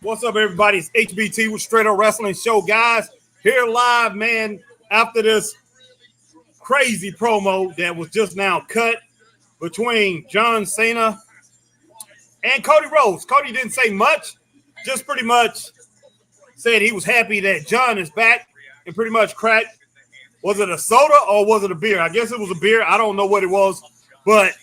What's up, everybody? It's HBT with Straight Up Wrestling Show, guys. Here live, man, after this crazy promo that was just now cut between John Cena and Cody Rhodes. Cody didn't say much, just pretty much said he was happy that John is back and pretty much cracked. Was it a soda or was it a beer? I guess it was a beer. I don't know what it was, but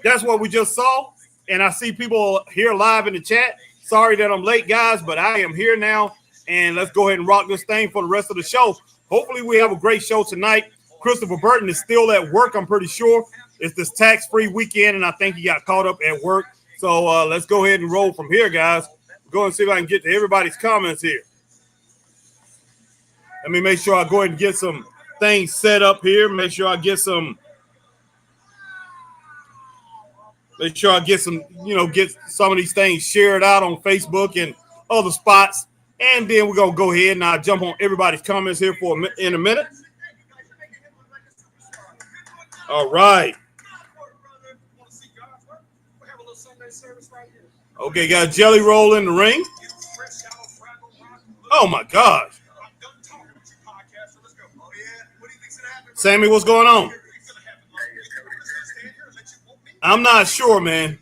that's what we just saw. And I see people here live in the chat. Sorry that I'm late, guys, but I am here now. And let's go ahead and rock this thing for the rest of the show. Hopefully we have a great show tonight. Christopher Burton is still at work, I'm pretty sure. It's this tax-free weekend, and I think he got caught up at work. So let's go ahead and roll from here, guys. Go and see if I can get to everybody's comments here. Let me make sure I go ahead and get some things set up here. Make sure I get some get some of these things shared out on Facebook and other spots. And then we're going to go ahead and I'll jump on everybody's comments here in a minute. All right. Okay, got Jelly Roll in the ring. Oh, my gosh. Sammy, what's going on? I'm not sure, man.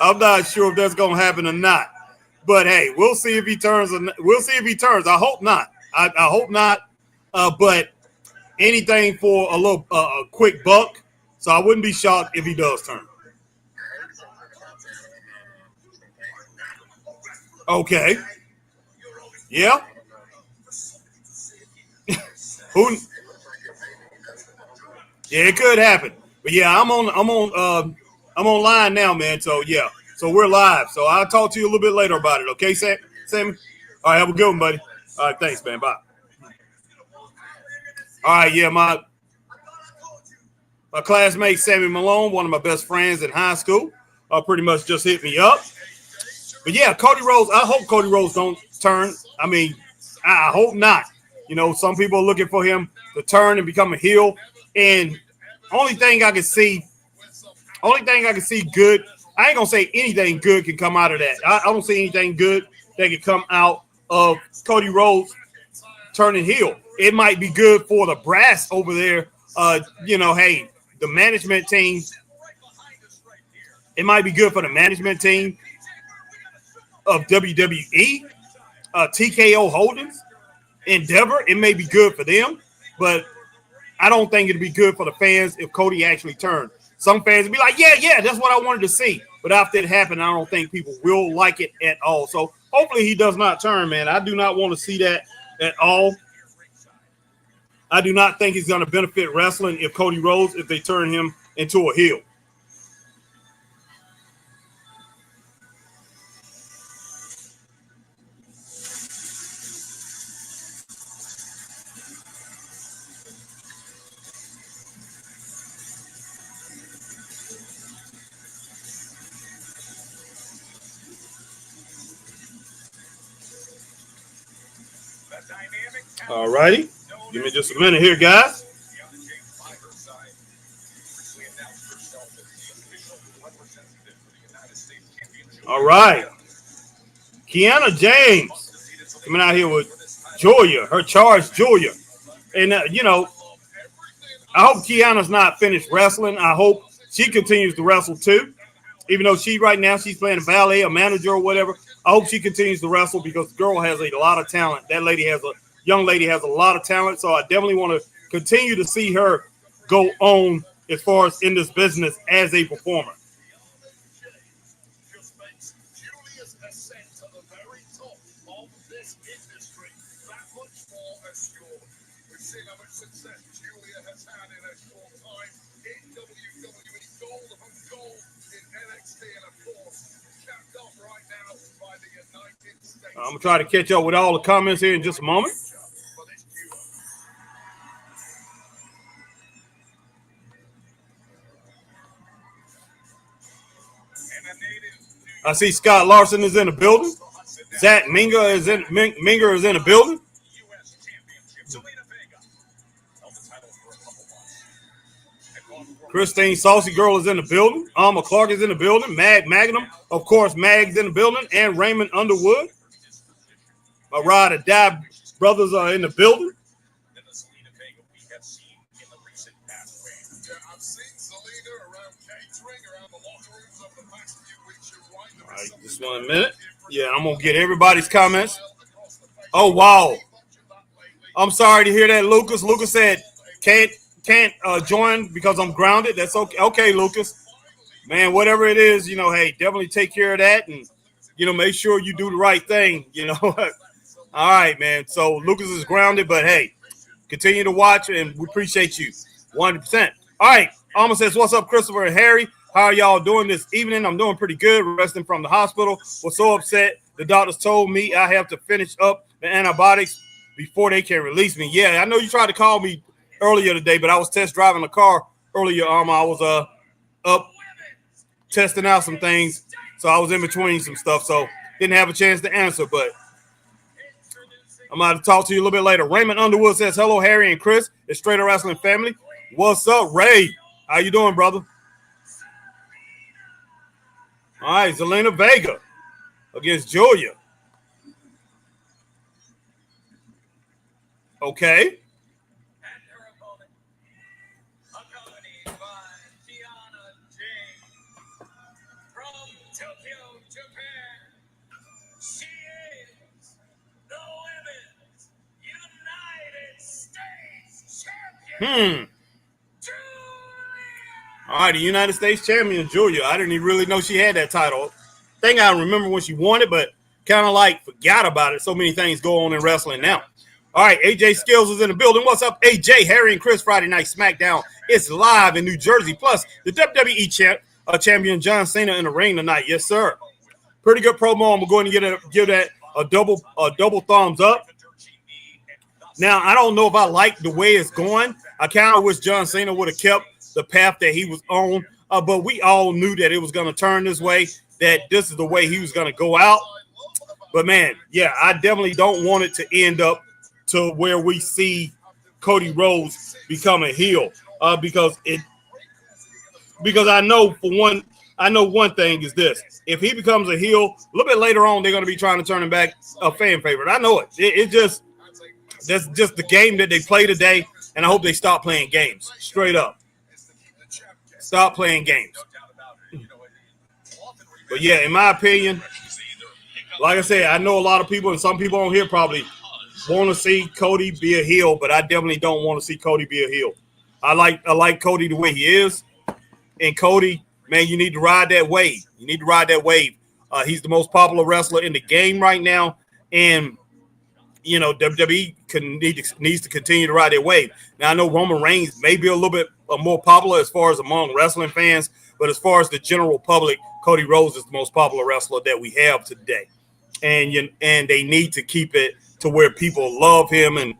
I'm not sure if that's going to happen or not. But, hey, we'll see if he turns. We'll see if he turns. I hope not. I hope not. But anything for a little a quick buck. So I wouldn't be shocked if he does turn. Okay. Yeah. Who? Yeah, it could happen. But yeah, I'm online now, man. So yeah, so we're live. So I'll talk to you a little bit later about it. Okay, Sammy? All right, have a good one, buddy. All right, thanks, man. Bye. All right, yeah, my classmate Sammy Malone, one of my best friends in high school, pretty much just hit me up. But yeah, Cody Rhodes. I hope Cody Rhodes don't turn. I mean, I hope not. You know, some people are looking for him to turn and become a heel, and only thing I can see good, I ain't going to say anything good can come out of that. I don't see anything good that can come out of Cody Rhodes turning heel. It might be good for the brass over there. Hey, the management team. It might be good for the management team of WWE, TKO Holdings, Endeavor. It may be good for them, but I don't think it'd be good for the fans if Cody actually turned. Some fans would be like, yeah, that's what I wanted to see. But after it happened, I don't think people will like it at all. So hopefully he does not turn, man. I do not want to see that at all. I do not think it's going to benefit wrestling if Cody Rhodes, if they turn him into a heel. All righty. Give me just a minute here, guys. All right. Kiana James coming out here with Julia, her charge Julia. And, I hope Kiana's not finished wrestling. I hope she continues to wrestle too. Even though right now she's playing a valet, a manager or whatever. I hope she continues to wrestle because the girl has a lot of talent. That young lady has a lot of talent. So I definitely want to continue to see her go on as far as in this business as a performer. I'm going to try to catch up with all the comments here in just a moment. I see Scott Larson is in the building. Zach Minger is in the building. Christine Saucy Girl is in the building. Alma Clark is in the building. Magnum, of course, Mag's in the building. And Raymond Underwood. My ride or die brothers are in the building. All right, just 1 minute. Yeah, I'm going to get everybody's comments. Oh, wow. I'm sorry to hear that, Lucas. Lucas said, can't join because I'm grounded. That's okay. Okay, Lucas. Man, whatever it is, hey, definitely take care of that and, make sure you do the right thing, All right, man. So Lucas is grounded, but hey, continue to watch and we appreciate you 100%. All right. Alma says, what's up, Christopher and Harry? How are y'all doing this evening? I'm doing pretty good. Resting from the hospital. Was so upset. The doctors told me I have to finish up the antibiotics before they can release me. Yeah, I know you tried to call me earlier today, but I was test driving the car earlier. I was up testing out some things, so I was in between some stuff, so didn't have a chance to answer, but I'm going to talk to you a little bit later. Raymond Underwood says, hello, Harry and Chris. It's Straight Up Wrestling family. What's up, Ray? How you doing, brother? All right, Zelina Vega against Julia. Okay. All right, the United States champion, Julia. I didn't even really know she had that title. I think I remember when she won it, but kind of like forgot about it. So many things go on in wrestling now. All right, AJ Skills is in the building. What's up, AJ? Harry and Chris, Friday Night Smackdown. It's live in New Jersey. Plus, the WWE champion John Cena in the ring tonight. Yes, sir. Pretty good promo. I'm going to give that a double thumbs up. Now, I don't know if I like the way it's going. I kind of wish John Cena would have kept the path that he was on, but we all knew that it was going to turn this way, that this is the way he was going to go out. But, man, yeah, I definitely don't want it to end up to where we see Cody Rhodes become a heel because I know one thing is this. If he becomes a heel, a little bit later on, they're going to be trying to turn him back a fan favorite. I know it. That's just the game that they play today, and I hope they stop playing games. Straight up. Stop playing games. But, yeah, in my opinion, like I said, I know a lot of people, and some people on here probably want to see Cody be a heel, but I definitely don't want to see Cody be a heel. I like Cody the way he is. And Cody, man, you need to ride that wave. He's the most popular wrestler in the game right now. And WWE needs to continue to ride their wave. Now, I know Roman Reigns may be a little bit more popular as far as among wrestling fans, but as far as the general public, Cody Rhodes is the most popular wrestler that we have today. And they need to keep it to where people love him, and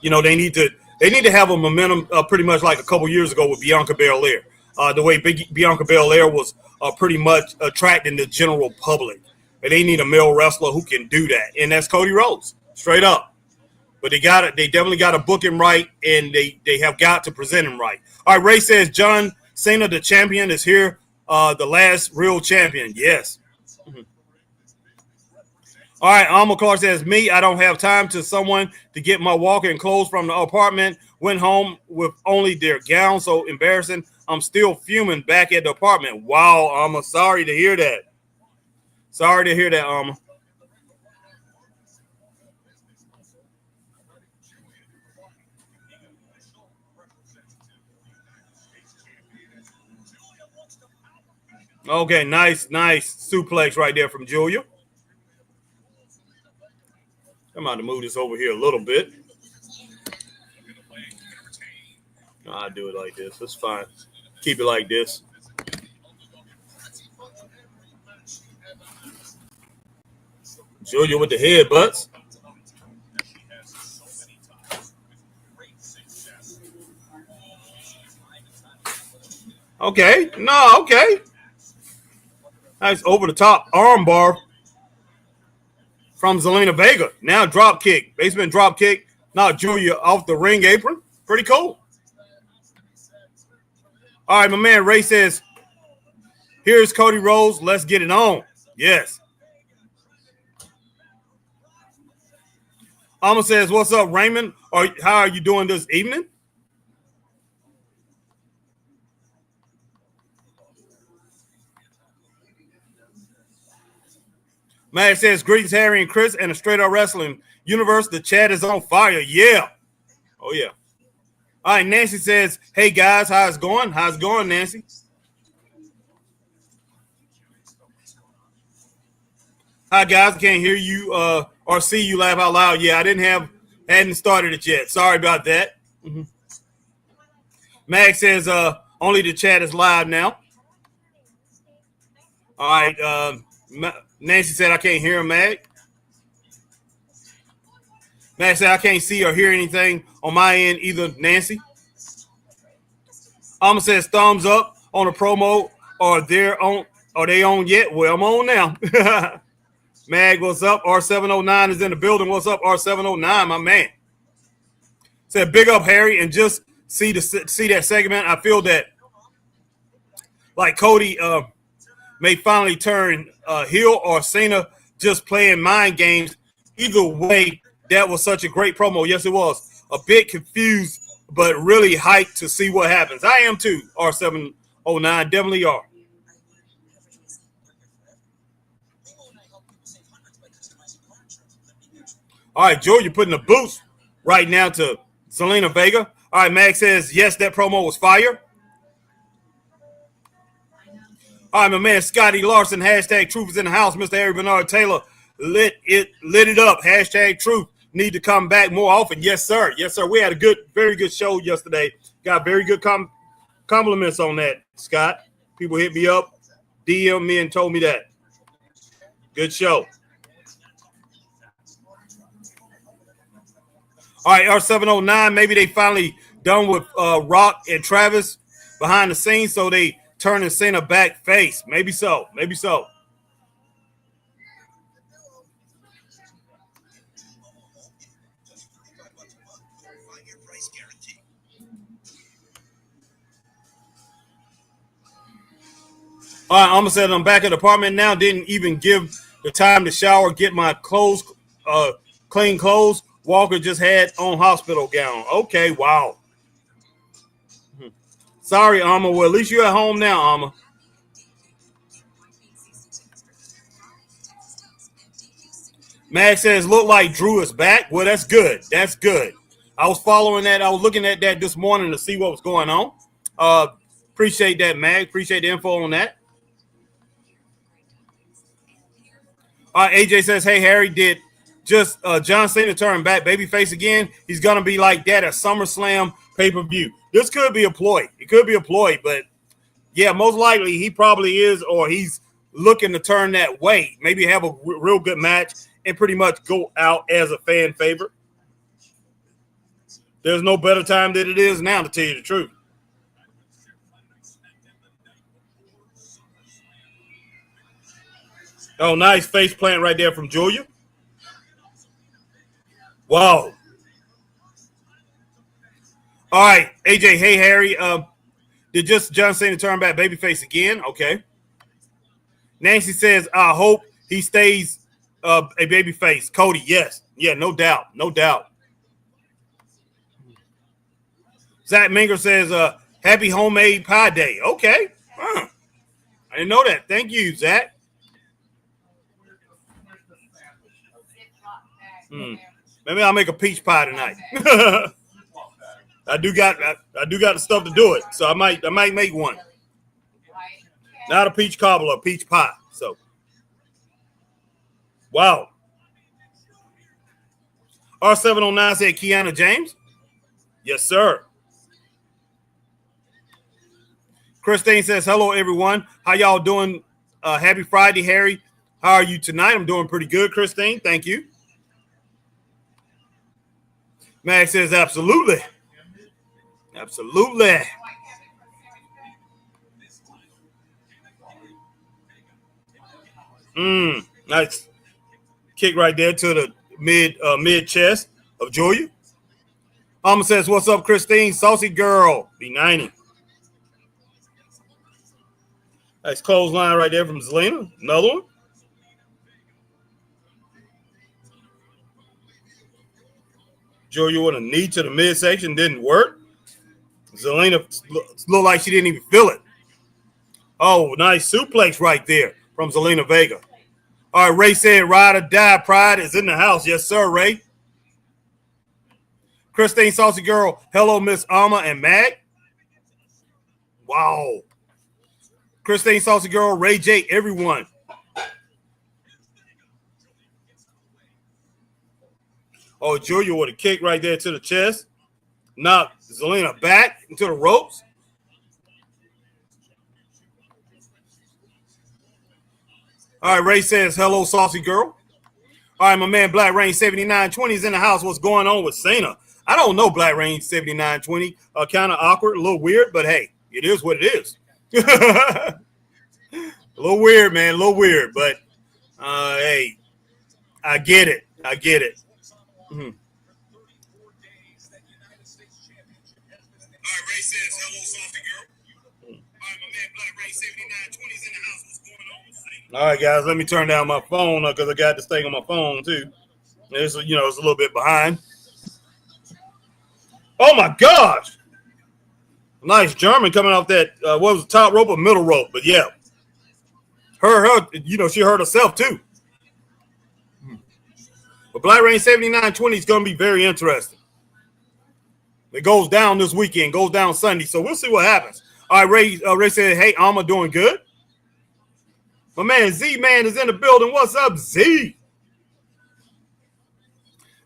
they need to have a momentum pretty much like a couple years ago with Bianca Belair. The way Bianca Belair was pretty much attracting the general public. And they need a male wrestler who can do that, and that's Cody Rhodes, straight up. But they definitely got to book him right, and they have got to present him right. All right, Ray says John Cena, the champion, is here. The last real champion, yes. Mm-hmm. All right, Alma Clark says, me, I don't have time to someone to get my walk-in clothes from the apartment. Went home with only their gown, so embarrassing. I'm still fuming back at the apartment. Wow, Alma, sorry to hear that. Sorry to hear that, Alma. Okay, nice suplex right there from Julia. I'm about to move this over here a little bit. I'll do it like this. That's fine. Keep it like this. Julia with the headbutts. Okay. No, okay. Nice over the top armbar from Zelina Vega. Now drop kick. Basement drop kick. Now Julia off the ring apron. Pretty cool. All right, my man Ray says, here's Cody Rhodes. Let's get it on. Yes. Alma says, what's up, Raymond? Or how are you doing this evening? Max says, greetings, Harry and Chris, and the Straight Up Wrestling universe. The chat is on fire. Yeah. Oh, yeah. All right, Nancy says, hey, guys, how's it going? How's it going, Nancy? Hi, guys. I can't hear you or see you laugh out loud. Yeah, I hadn't started it yet. Sorry about that. Mm-hmm. Max says, only the chat is live now. All right. Nancy said, I can't hear him, Mag. Max said, I can't see or hear anything on my end either, Nancy. Alma says, thumbs up on a promo. Are they on yet? Well, I'm on now. Mag, what's up? R709 is in the building. What's up, R709, my man? Said, big up, Harry, and just see that segment. I feel that, like, Cody may finally turn heel or Cena just playing mind games. Either way, that was such a great promo. Yes, it was. A bit confused, but really hyped to see what happens. I am too, R709. Definitely are. All right, Joe, you're putting a boost right now to Zelina Vega. All right, Max says, yes, that promo was fire. All right, my man, Scotty Larson, hashtag truth is in the house. Mr. Harry Bernard Taylor lit it up. Hashtag truth need to come back more often. Yes, sir. Yes, sir. We had a very good show yesterday. Got very good compliments on that, Scott. People hit me up, DM me, and told me that. Good show. All right, R709, maybe they finally done with Rock and Travis behind the scenes, so they turning Cena back face. Maybe so. Maybe so. All right, I'm going to say I'm back at the apartment now. Didn't even give the time to shower, get my clothes, clean clothes. Walker just had on hospital gown. Okay, wow. Sorry, Alma. Well, at least you're at home now, Alma. Max says, look like Drew is back. Well, that's good. That's good. I was following that. I was looking at that this morning to see what was going on. Appreciate that, Mag. Appreciate the info on that. AJ says, hey, Harry, did just John Cena turn back babyface again? He's going to be like that at SummerSlam pay-per-view. This could be a ploy. It could be a ploy, but yeah, most likely he probably is, or he's looking to turn that way. Maybe have a real good match and pretty much go out as a fan favorite. There's no better time than it is now, to tell you the truth. Oh, nice face plant right there from Julia. Wow. All right, AJ. Hey, Harry. Did just John Cena turn back babyface again? Okay. Nancy says, I hope he stays a babyface. Cody, yes. Yeah, no doubt. No doubt. Zach Minger says, happy homemade pie day. Okay. I didn't know that. Thank you, Zach. Maybe I'll make a peach pie tonight. I do got the stuff to do it, so I might make one. Not a peach cobbler, a peach pie. So, wow. R709 said Kiana James. Yes, sir. Christine says, hello, everyone. How y'all doing? Happy Friday, Harry. How are you tonight? I'm doing pretty good, Christine. Thank you. Max says, absolutely. Absolutely. Nice kick right there to the mid chest of Julia. Alma says, what's up, Christine? Saucy girl. B90. Nice clothesline right there from Zelina. Another one. Julia with a knee to the midsection. Didn't work. Zelina looked like she didn't even feel it. Oh, nice suplex right there from Zelina Vega. All right, Ray said ride or die. Pride is in the house. Yes, sir, Ray. Christine Saucy Girl. Hello, Miss Alma and Mag. Wow. Christine Saucy Girl, Ray J, everyone. Oh, Julia with a kick right there to the chest. Knocked Zelina back into the ropes. All right, Ray says, hello, Saucy Girl. All right, my man Black Rain 7920 is in the house. What's going on with Cena? I don't know, Black Rain 7920. Kind of awkward, a little weird, but hey, it is what it is. A little weird, man, a little weird, but hey, I get it. I get it. Mm-hmm. All right, Ray says, hello, Saucy Girl. All right, my man Black Rain 7920 is in the house. What's going on with Cena? All right, guys, let me turn down my phone because I got this thing on my phone too. It's it's a little bit behind. Oh my gosh! Nice German coming off that. What was the top rope or middle rope? But yeah, her, she hurt herself too. But Black Rain 7920 is going to be very interesting. It goes down this weekend, goes down Sunday, so we'll see what happens. All right, Ray said, "Hey, Alma, doing good." My man Z-Man is in the building. What's up, Z?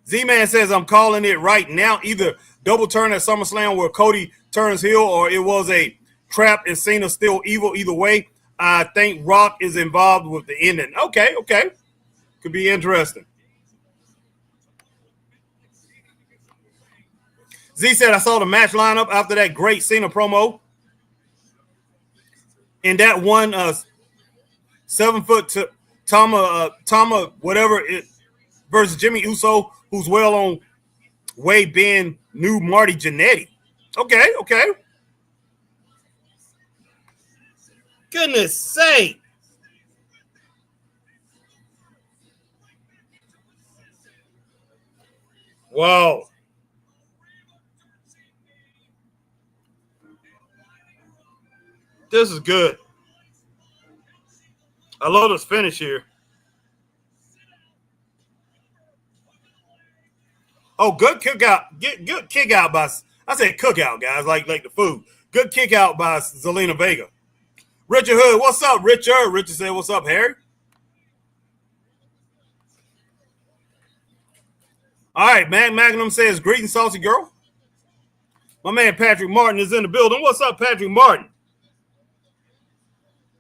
Z-Man says, I'm calling it right now. Either double turn at SummerSlam where Cody turns heel or it was a trap and Cena still evil. Either way, I think Rock is involved with the ending. Okay. Could be interesting. Z said, I saw the match lineup after that great Cena promo. And that one 7 foot Tama, whatever it versus Jimmy Uso, who's well on way being new Marty Jannetty. Okay. Goodness sake. Wow. This is good. I love this finish here. Oh, good kick out. Good kick out by, I said cookout, guys, like the food. Good kick out by Zelina Vega. Richard Hood, what's up, Richard? Richard said, what's up, Harry? All right, Magnum says, greetings, Saucy Girl. My man Patrick Martin is in the building. What's up, Patrick Martin?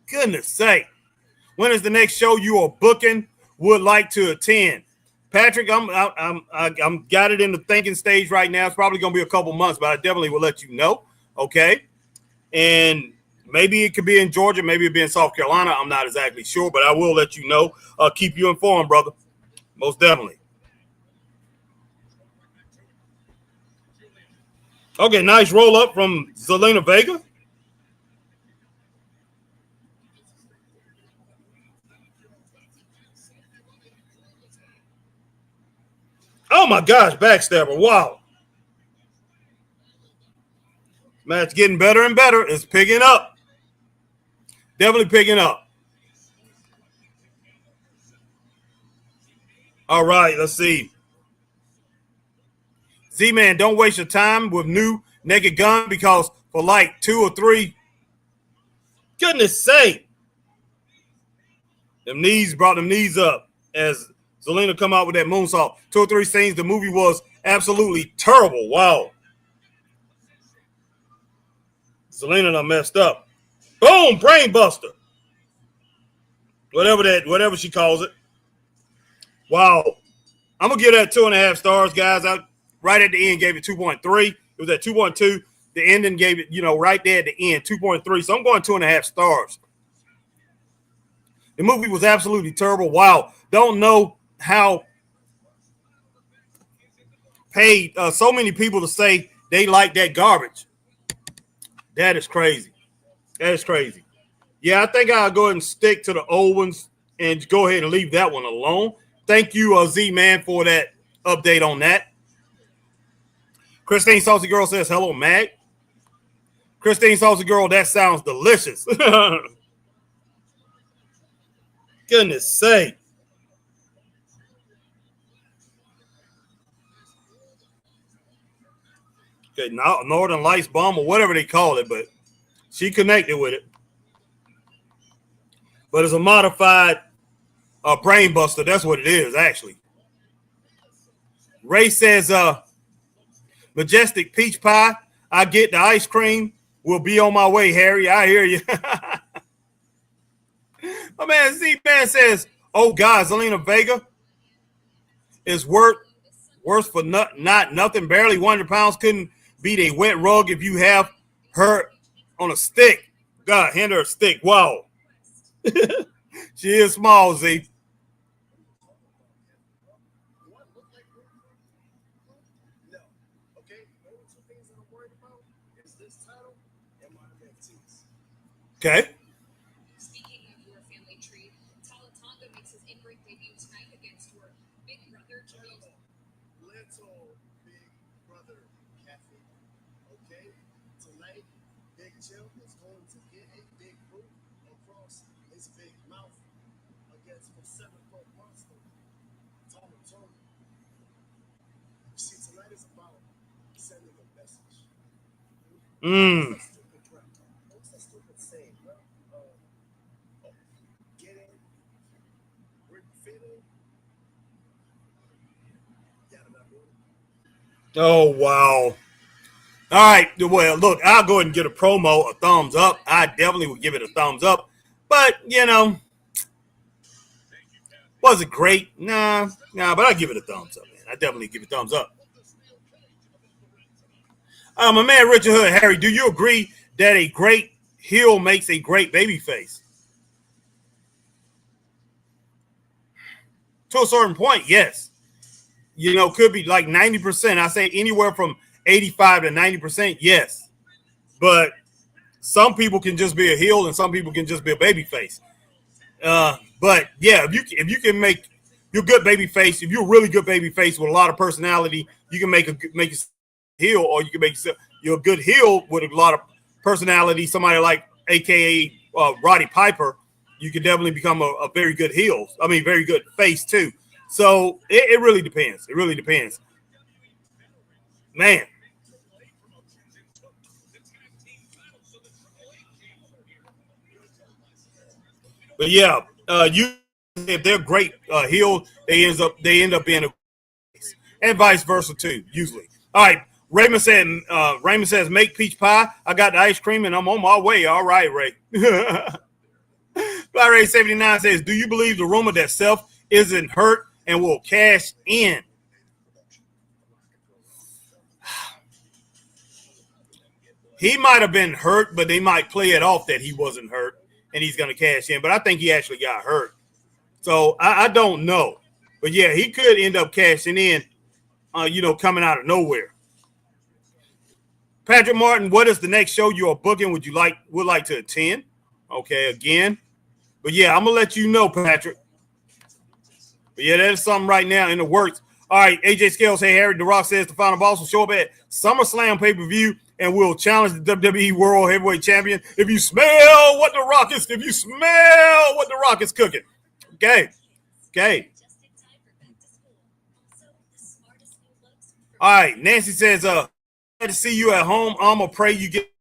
Goodness sake. When is the next show you are booking would like to attend? Patrick, I'm got it in the thinking stage right now. It's probably going to be a couple months, but I definitely will let you know. Okay. And maybe it could be in Georgia. Maybe it'll be in South Carolina. I'm not exactly sure, but I will let you know. Keep you informed, brother. Most definitely. Okay, nice roll up from Zelina Vega. Oh my gosh, backstabber. Wow. Match getting better and better. It's picking up. Definitely picking up. All right, let's see. Z-Man, don't waste your time with new Naked Gun because for like 2 or 3, goodness sake. Them knees brought them knees up as Zelina come out with that moonsault. 2 or 3 scenes. The movie was absolutely terrible. Wow. Zelina done messed up. Boom, brain buster. Whatever she calls it. Wow. I'm gonna give that 2.5 stars, guys. I right at the end gave it 2.3. It was at 2.2. The ending gave it, right there at the end, 2.3. So I'm going 2.5 stars. The movie was absolutely terrible. Wow. Don't know how paid so many people to say they like that garbage. That is crazy. That is crazy. Yeah, I think I'll go ahead and stick to the old ones and go ahead and leave that one alone. Thank you, Z-Man, for that update on that. Christine Saucy Girl says, hello, Mag. Christine Saucy Girl, that sounds delicious. Goodness sake. Okay, Northern Lights Bomb or whatever they call it, but she connected with it. But it's a modified brain buster. That's what it is, actually. Ray says, Majestic Peach Pie. I get the ice cream. Will be on my way, Harry. I hear you. My man Z-Man says, oh, God, Zelina Vega is worth for not nothing. Barely 100 pounds. Couldn't beat a wet rug if you have her on a stick. God, hand her a stick. Wow. She is small, Z. Okay. Speaking of your family tree, Talatonga makes his in-ring debut tonight against your big brother, Jimmy. Little big brother, Kathy. Okay? Tonight, Big Jim is going to get a big boot across his big mouth against the 7-foot monster, Talatonga. You see, tonight is about sending a message. Oh, wow. All right. Well, look, I'll go ahead and give a promo a thumbs up. I definitely would give it a thumbs up. But, was it great? Nah, but I'll give it a thumbs up, man. I definitely give it a thumbs up. My man Richard Hood, Harry, do you agree that a great heel makes a great babyface? To a certain point, yes. Could be like 90%. I say anywhere from 85 to 90%, yes. But some people can just be a heel and some people can just be a babyface. But yeah, if you can make you're good babyface, if you're a really good babyface with a lot of personality, you can make a heel, or you can make you're a good heel with a lot of personality. Somebody like AKA Roddy Piper, you can definitely become a very good heel. I mean, very good face too. So it really depends. It really depends. Man. But yeah, if they're great heel, they end up being a face. And vice versa too, usually. All right. Raymond says, make peach pie. I got the ice cream and I'm on my way. All right, Ray. Fly Ray 79 says, do you believe the rumor that Seth isn't hurt and will cash in? He might have been hurt, but they might play it off that he wasn't hurt and he's going to cash in. But I think he actually got hurt. So I don't know. But yeah, he could end up cashing in, coming out of nowhere. Patrick Martin, what is the next show you are booking? Would like to attend? Okay, again. But yeah, I'm going to let you know, Patrick. But yeah, that is something right now in the works. All right, AJ Scales, hey, Harry, The Rock says the final boss will show up at SummerSlam pay-per-view and will challenge the WWE World Heavyweight Champion if you smell what The Rock is cooking. Okay. All right, Nancy says, glad to see you at home. I'm going to pray you get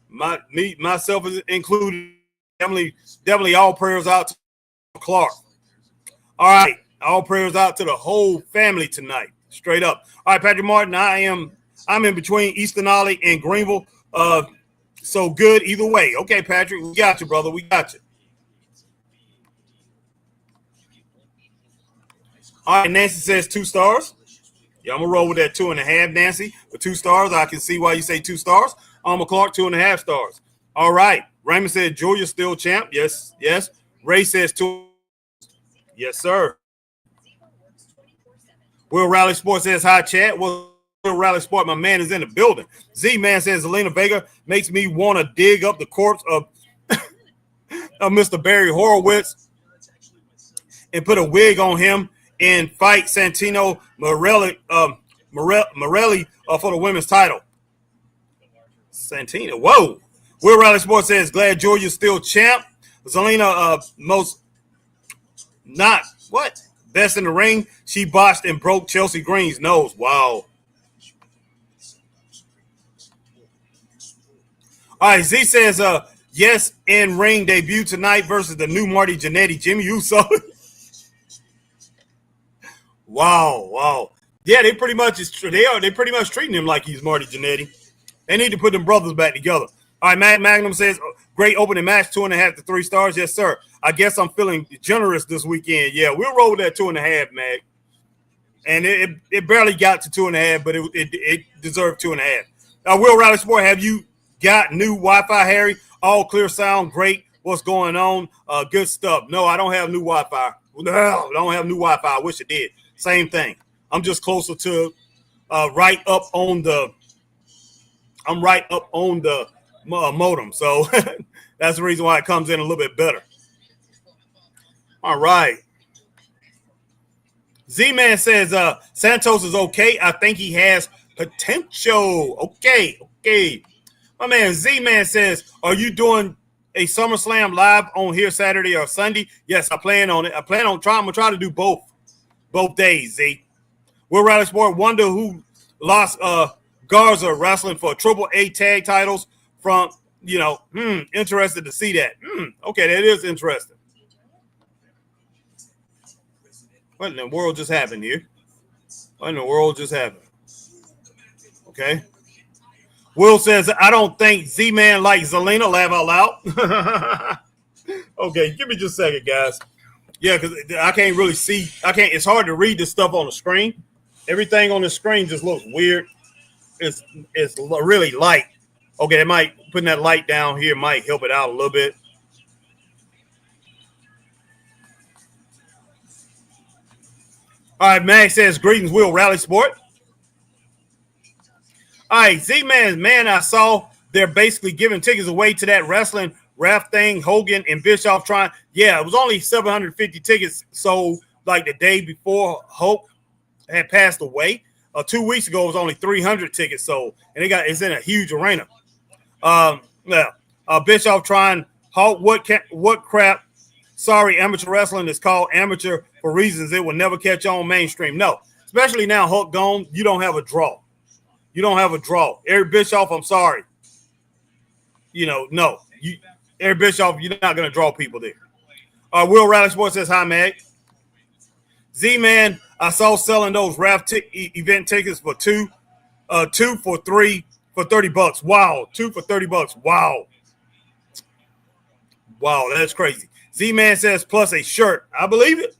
myself is included. Definitely all prayers out to Clark. All right. All prayers out to the whole family tonight. Straight up. All right, Patrick Martin, I'm in between Eastern Ollie and Greenville. So good either way. Okay, Patrick, we got you, brother. We got you. All right, Nancy says 2 stars. Yeah, I'm going to roll with that 2.5, Nancy. For 2 stars, I can see why you say 2 stars. Alma Clark, 2.5 stars. All right. Raymond said Julia's still champ. Yes. Ray says 2. Yes, sir. Will Rally Sports says hi, chat. Will Rally Sport, my man, is in the building. Z-Man says Zelina Vega makes me want to dig up the corpse of Mr. Barry Horowitz and put a wig on him and fight Santino Morelli for the women's title. Santino, whoa. Will Riley Sports says, glad Georgia's still champ. Zelina, most not, what? Best in the ring. She botched and broke Chelsea Green's nose. Wow. All right, Z says, yes, in ring debut tonight versus the new Marty Jannetty, Jimmy Uso. Wow. Yeah, they pretty much treating him like he's Marty Jannetty. They need to put them brothers back together. All right, Magnum says, great opening match, 2.5 to 3 stars. Yes, sir. I guess I'm feeling generous this weekend. Yeah, we'll roll with that 2.5, Mag. And it barely got to 2.5, but it deserved 2.5. Will Riley Sport, have you got new Wi-Fi, Harry? All clear sound, great. What's going on? Good stuff. No, I don't have new Wi-Fi. No, I don't have new Wi-Fi. I wish I did. Same thing. I'm just closer to right up on the modem. So that's the reason why it comes in a little bit better. All right. Z-Man says Santos is okay. I think he has potential. Okay. My man Z-Man says, are you doing a SummerSlam live on here Saturday or Sunday? Yes, I plan on it. I'm going to try to do both days, Z. Will Riley Sport wonder who lost Garza wrestling for Triple A tag titles from, interested to see that. Okay, that is interesting. What in the world just happened here? Okay. Will says, I don't think Z-Man likes Zelina. Laugh out loud. Okay, give me just a second, guys. Yeah, because I can't really see. It's hard to read this stuff on the screen. Everything on the screen just looks weird. It's really light. Okay, putting that light down here might help it out a little bit. All right, Mag says, greetings, Will Rally Sport. All right, Z-Man, man, I saw they're basically giving tickets away to that wrestling ref thing, Hogan and Bischoff trying. Yeah, it was only 750 tickets sold like the day before Hope had passed away. 2 weeks ago, it was only 300 tickets sold, and it's in a huge arena. Bischoff trying Hulk. What crap? Sorry, amateur wrestling is called amateur for reasons it will never catch on mainstream. No, especially now Hulk gone, you don't have a draw. Eric Bischoff, I'm sorry. No. Eric Bischoff, you're not going to draw people there. Will Riley Sports says, hi, Mag. Z-Man, I saw selling those RAF event tickets for two for $3 for $30. Wow. 2 for $30. Wow, that's crazy. Z-Man says, plus a shirt. I believe it.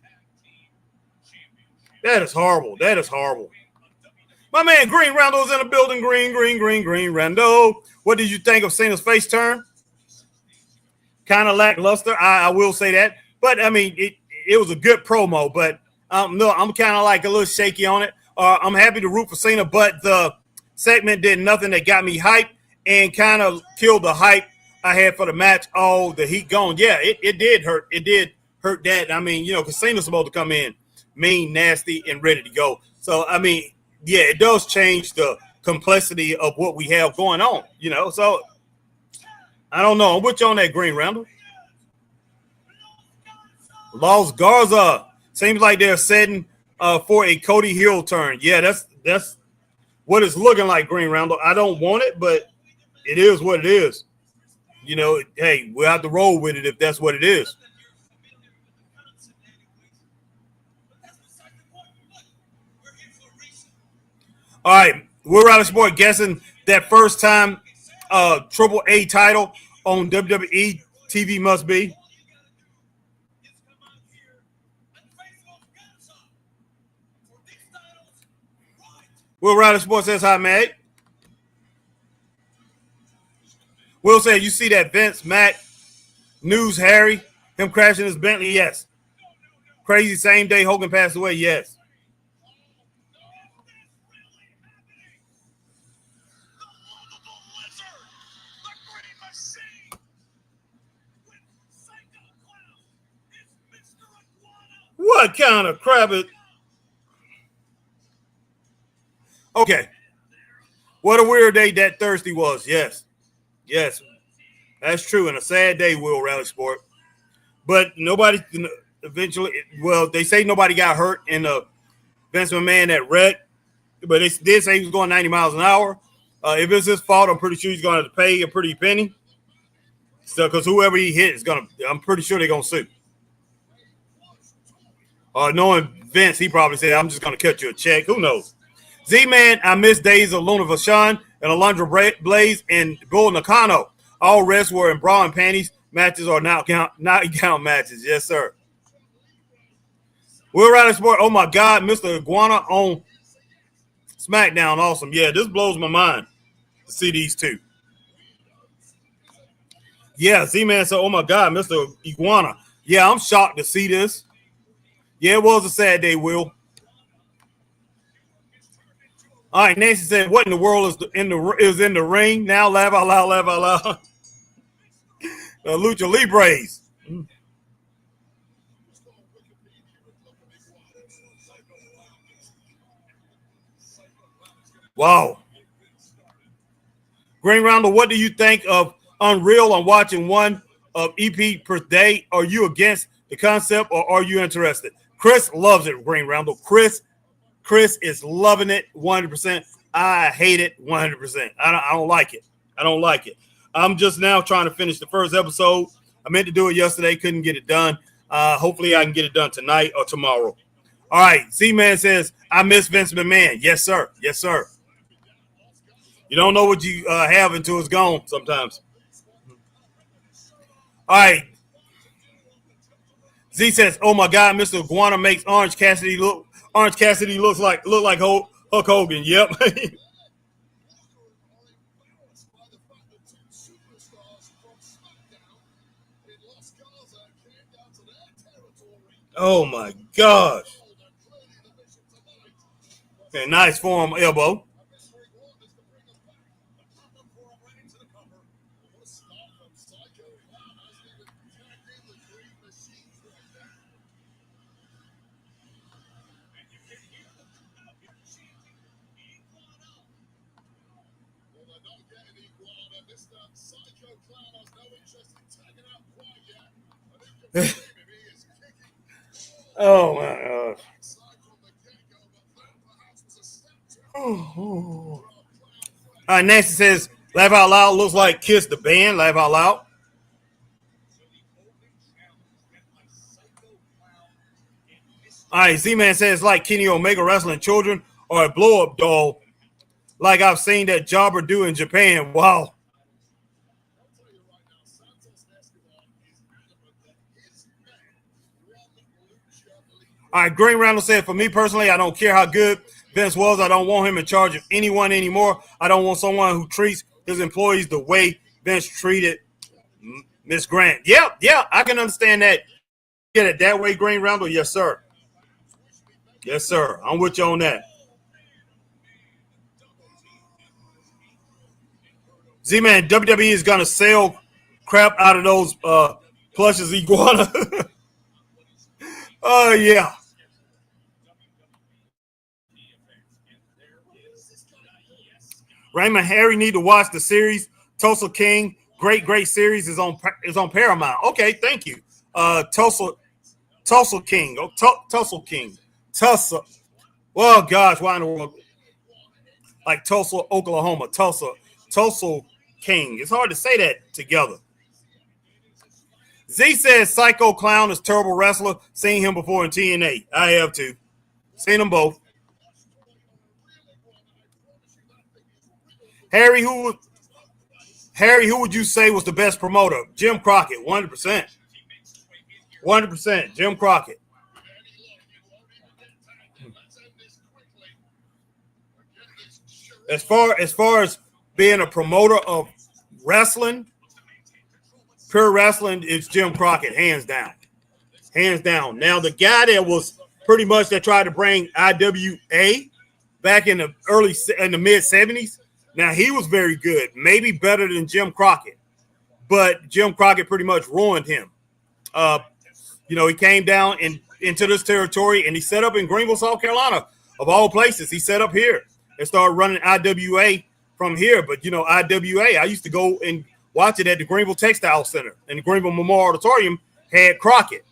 That is horrible. My man Green Rando's in the building. Green Rando. What did you think of Cena's face turn? Kind of lackluster. I will say that. But, I mean, it was a good promo. But, no, I'm kind of like a little shaky on it. I'm happy to root for Cena, but the segment did nothing that got me hyped and kind of killed the hype I had for the match. Oh, the heat gone. Yeah, it did hurt. It did hurt that. I mean, because Cena's supposed to come in mean, nasty, and ready to go. So, I mean, yeah, it does change the complexity of what we have going on, So, I don't know. I'm with you on that, Green Randall. Lost Garza. Seems like they're setting for a Cody heel turn. Yeah, that's what it's looking like, Green Randall. I don't want it, but it is what it is. Hey, we'll have to roll with it if that's what it is. All right, we're out of sport guessing that first time Triple A title on WWE TV must be. Will Riley Sports says, hi, Mag. Will said, you see that Vince Mac news, Harry, him crashing his Bentley? Yes. Crazy same day Hogan passed away? Yes. What kind of crap is? Okay. What a weird day that Thursday was. Yes. Yes. That's true. And a sad day, Will Rally Sport. But nobody eventually, well, they say nobody got hurt in the Vince McMahon that wreck, but they did say he was going 90 miles an hour. If it's his fault, I'm pretty sure he's going to have to pay a pretty penny. So, because whoever he hit is going to, I'm pretty sure they're going to sue. Knowing Vince, he probably said, I'm just going to cut you a check. Who knows? Z-Man, I miss days of Luna Vachon and Alundra Blaze and Bull Nakano. All rest were in bra and panties matches or not count matches. Yes, sir. Will Riley Sport, oh my God, Mr. Iguana on Smackdown. Awesome. Yeah, this blows my mind to see these two. Yeah, Z-Man said, oh my God, Mr. Iguana. Yeah, I'm shocked to see this. Yeah, it was a sad day, Will. All right, Nancy said, what in the world is in the ring? Now laugh out loud, laugh out loud. Lucha Libres. Wow. Green Rounder, what do you think of Unreal on watching one of EP per day? Are you against the concept or are you interested? Chris loves it, Green Rounder. Chris is loving it 100%. I hate it 100%. I don't like it. I don't like it. I'm just now trying to finish the first episode. I meant to do it yesterday, couldn't get it done. Hopefully I can get it done tonight or tomorrow. All right, Z-Man says, I miss Vince McMahon. Yes, sir. Yes, sir. You don't know what you have until it's gone sometimes. All right. Z says, oh my God, Mr. Iguana makes Orange Cassidy look like Hulk Hogan. Yep. Oh my gosh. Okay, nice form elbow. Oh my gosh. All right, Nancy says, laugh out loud looks like Kiss the band. Laugh out loud. All right, Z-Man says, like Kenny Omega wrestling children or a blow-up doll like I've seen that jobber do in Japan. Wow. All right, Green Randall said, for me personally, I don't care how good Vince was. I don't want him in charge of anyone anymore. I don't want someone who treats his employees the way Vince treated Miss Grant. Yeah, I can understand that. Get it that way, Green Randall? Yes, sir. Yes, sir. I'm with you on that. Z-Man, WWE is going to sell crap out of those plushes iguana. Oh, yeah. Raymond Harry need to watch the series. Tulsa King, great series is on Paramount. Okay, thank you. Tulsa King. Tulsa King. Tulsa. Well, gosh, why in the world? Like Tulsa, Oklahoma. Tulsa King. It's hard to say that together. Z says Psycho Clown is terrible wrestler. Seen him before in TNA. I have too. Seen them both. Harry, who would you say was the best promoter? Jim Crockett, 100%. 100%. Jim Crockett. As far as being a promoter of wrestling, pure wrestling, it's Jim Crockett, hands down. Hands down. Now, the guy that was pretty much that tried to bring IWA back in the mid 70s, now he was very good, maybe better than Jim Crockett, but Jim Crockett pretty much ruined him. He came down and into this territory, and he set up in Greenville, South Carolina, of all places. He set up here and started running IWA from here. But, you know, IWA, I used to go and watch it at the Greenville Textile Center, and the Greenville Memorial Auditorium had Crockett.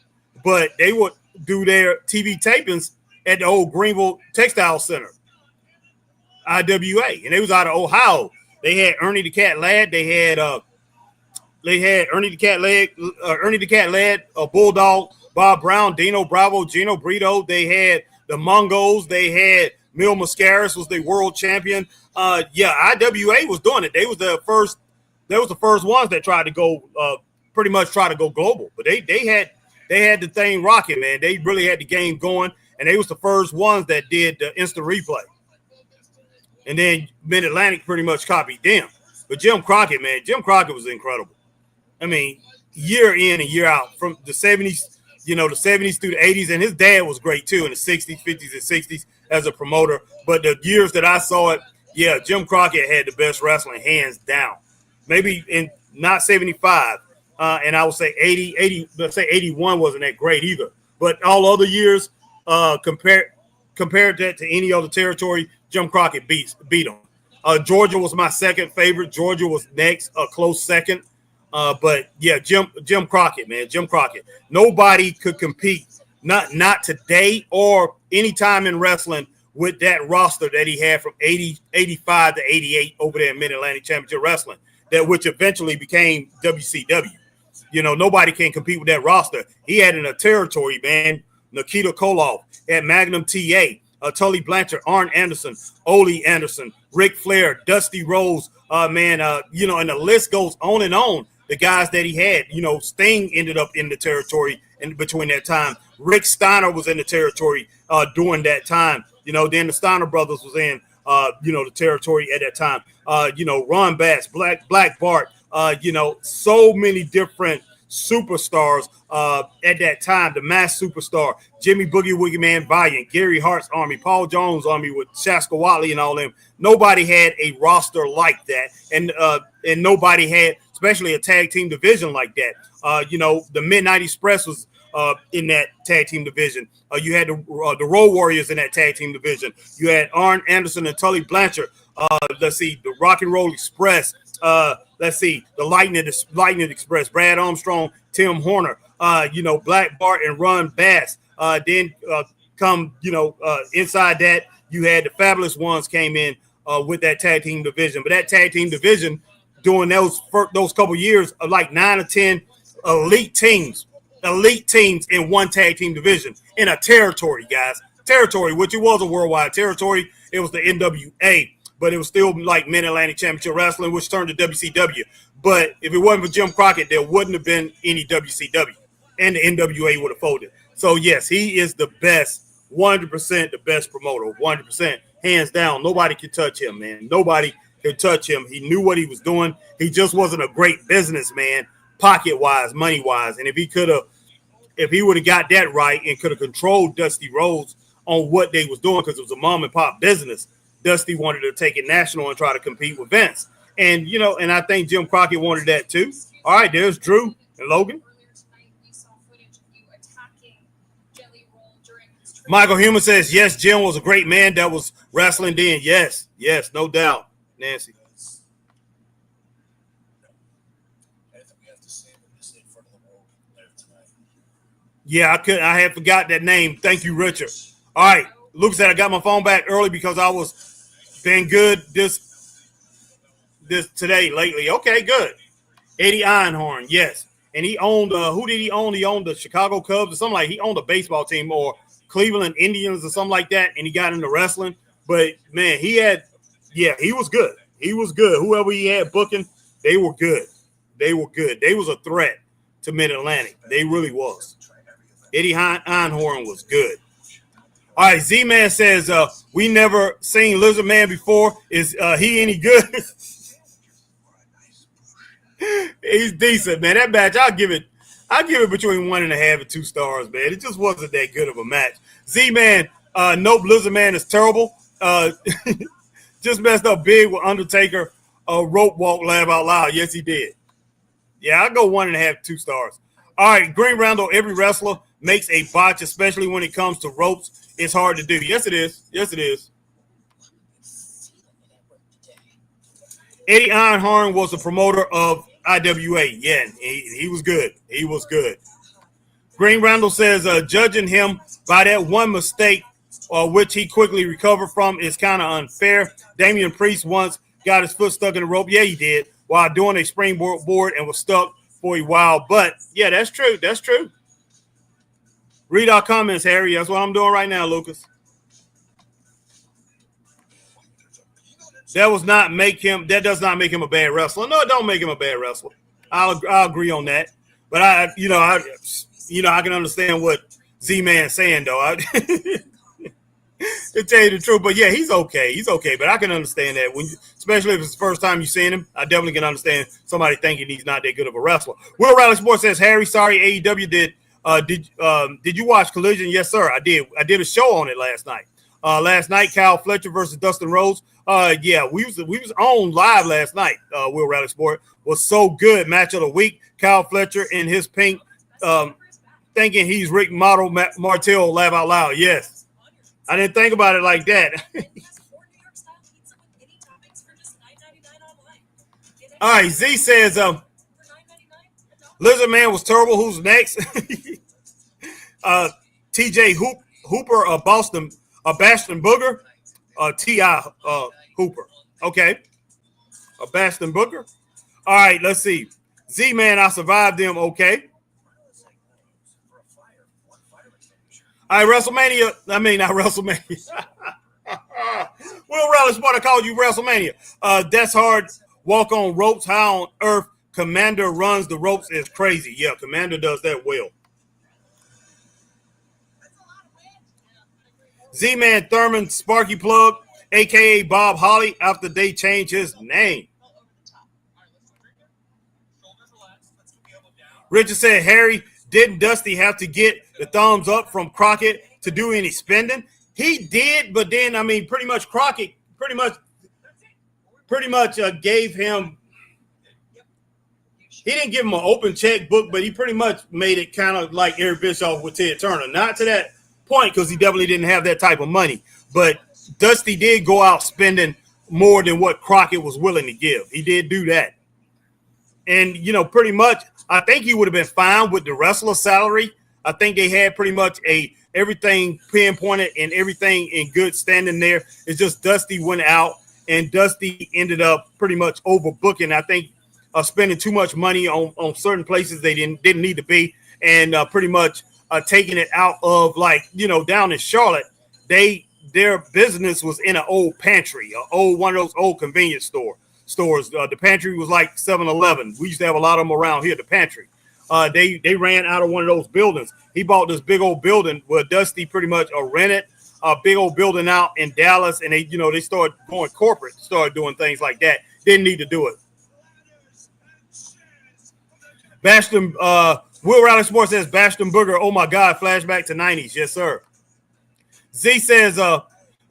But they would do their TV tapings at the old Greenville Textile Center, IWA, and they was out of Ohio. They had Ernie the Cat Ladd. They had Ernie the Cat Ladd, Bulldog, Bob Brown, Dino Bravo, Gino Brito. They had the Mongols. They had Mil Mascaris was the world champion. IWA was doing it. They was the first ones that tried to go pretty much try to go global. But they had the thing rocking, man. They really had the game going, and they was the first ones that did the instant replay. And then Mid-Atlantic pretty much copied them. But Jim Crockett, man, Jim Crockett was incredible. I mean, year in and year out, from the 70s, the 70s through the 80s, and his dad was great too in the 60s, 50s, and 60s as a promoter. But the years that I saw it, yeah, Jim Crockett had the best wrestling, hands down. Maybe in not 75, and I would say 80, let's say 81 wasn't that great either. But all other years, compared that to any other territory, Jim Crockett beat him. Georgia was my second favorite. Georgia was next, a close second. But yeah, Jim Crockett, man, Jim Crockett. Nobody could compete, not today or any time in wrestling, with that roster that he had from 85 to 88 over there in Mid-Atlantic Championship Wrestling, that which eventually became WCW. Nobody can compete with that roster. He had in a territory, man, Nikita Koloff, had Magnum TA, Tully Blanchard, Arn Anderson, Ole Anderson, Ric Flair, Dusty Rhodes, and the list goes on and on. The guys that he had, Sting ended up in the territory in between that time. Rick Steiner was in the territory during that time. Then the Steiner brothers was in, the territory at that time. Ron Bass, Black Bart, so many different superstars at that time. The Masked Superstar, Jimmy Boogie Woogie Man Valiant, Gary Hart's army, Paul Jones' army with Shaska Watley and all them. Nobody had a roster like that, and nobody had, especially a tag team division like that. The Midnight Express was in that tag team division. You had the Road Warriors in that tag team division. You had Arn Anderson and Tully Blanchard. The Rock and Roll Express. The Lightning Express. Brad Armstrong, Tim Horner. Black Bart and Ron Bass. Then inside that, you had the Fabulous Ones came in with that tag team division. But that tag team division, during those couple years, of like 9 or 10 elite teams in one tag team division in a territory, guys. Territory, which it was a worldwide territory. It was the NWA, but it was still like Mid-Atlantic Championship Wrestling, which turned to WCW. But if it wasn't for Jim Crockett, there wouldn't have been any WCW, and the NWA would have folded. So, yes, he is the best, 100% the best promoter, 100%, hands down. Nobody can touch him, man. Nobody could touch him. He knew what he was doing. He just wasn't a great businessman, pocket-wise, money-wise. And if he would have got that right and could have controlled Dusty Rhodes on what they was doing, because it was a mom-and-pop business, Dusty wanted to take it national and try to compete with Vince. And, and I think Jim Crockett wanted that too. All right, there's Drew and Logan. Michael Human says, yes, Jim was a great man that was wrestling then. Yes, no doubt. Nancy. Yeah, I had forgot that name. Thank you, Richard. All right. Luke said I got my phone back early because I was been good this today lately. Okay, good. Eddie Einhorn, yes. And he owned who did he own? He owned the Chicago Cubs or something like he owned a baseball team or Cleveland Indians or something like that, and he got into wrestling. But man, he was good. He was good. Whoever he had booking, they were good. They was a threat to Mid-Atlantic. They really was. Eddie Einhorn was good. All right, Z-Man says, we never seen Lizard Man before. Is he any good? He's decent, man. That match, I'll give it between 1.5 and 2 stars, man. It just wasn't that good of a match. Z-Man, nope, Lizard Man is terrible. Just messed up big with Undertaker, rope walk, laugh out loud. Yes, he did. Yeah, I'll go 1.5, 2 stars. All right, Green Roundel, every wrestler makes a botch, especially when it comes to ropes. It's hard to do. Yes, it is. Yes, it is. Eddie Ironhorn was the promoter of IWA. Yeah, he was good. He was good. Green Randall says judging him by that one mistake, which he quickly recovered from, is kind of unfair. Damian Priest once got his foot stuck in the rope. Yeah, he did, while doing a springboard and was stuck for a while. But, yeah, that's true. That's true. Read our comments, Harry. That's what I'm doing right now, Lucas. That does not make him a bad wrestler. No, it don't make him a bad wrestler. I'll agree on that. But I can understand what Z-Man's saying though. To tell you the truth, but yeah, he's okay. He's okay, but I can understand that especially if it's the first time you've seen him. I definitely can understand somebody thinking he's not that good of a wrestler. Will Riley Sports says, Harry, sorry, AEW did you watch Collision? Yes, sir. I did. I did a show on it last night. Last night, Kyle Fletcher versus Dustin Rhodes. Yeah, we was on live last night. Will Rally Sport was so good. Match of the week. Kyle Fletcher in his pink, thinking he's Rick Martel. Laugh out loud. Yes, I didn't think about it like that. All right, Z says, Lizard Man was terrible. Who's next? TJ Hooper, Bastion Booger, T.I. Hooper. Okay. Bastion Booger. All right, let's see. Z-Man, I survived them. Okay. All right, WrestleMania. I mean, not WrestleMania. Will Rally Sport, I called you WrestleMania. That's hard. Walk on ropes. How on earth Commander runs the ropes is crazy. Yeah, Commander does that well. Z-Man Thurman Sparky Plug, a.k.a. Bob Holly, after they changed his name. Richard said, Harry, didn't Dusty have to get the thumbs up from Crockett to do any spending? He did, but then, I mean, pretty much Crockett pretty much gave him, he didn't give him an open checkbook, but he pretty much made it kind of like Eric Bischoff with Ted Turner. Not to that point, because he definitely didn't have that type of money. But Dusty did go out spending more than what Crockett was willing to give. He did do that. And, pretty much, I think he would have been fine with the wrestler salary. I think they had pretty much everything pinpointed and everything in good standing there. It's just Dusty went out, and Dusty ended up pretty much overbooking. I think spending too much money on certain places they didn't need to be, and pretty much taking it out of, down in Charlotte, their business was in an old pantry, one of those old convenience stores. The pantry was like 7-Eleven. We used to have a lot of them around here, the pantry. They ran out of one of those buildings. He bought this big old building where Dusty pretty much rented a big old building out in Dallas, and they started going corporate, started doing things like that. Didn't need to do it. Bastion, Will Riley Sports says, Bastion Booger, oh my God, flashback to 90s. Yes, sir. Z says,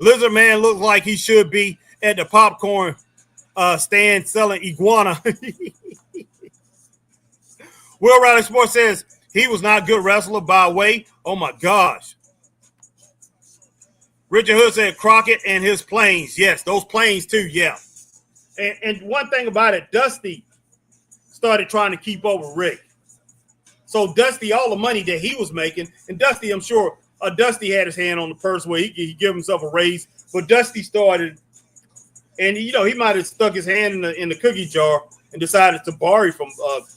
Lizard Man looks like he should be at the popcorn stand selling iguana. Will Riley Sports says, he was not a good wrestler by way. Oh my gosh. Richard Hood said, Crockett and his planes. Yes, those planes too, yeah. And one thing about it, Dusty started trying to keep up with Rick. So Dusty, all the money that he was making, and Dusty, I'm sure, Dusty had his hand on the purse where he give himself a raise, but Dusty started, and he might have stuck his hand in the cookie jar and decided to borrow from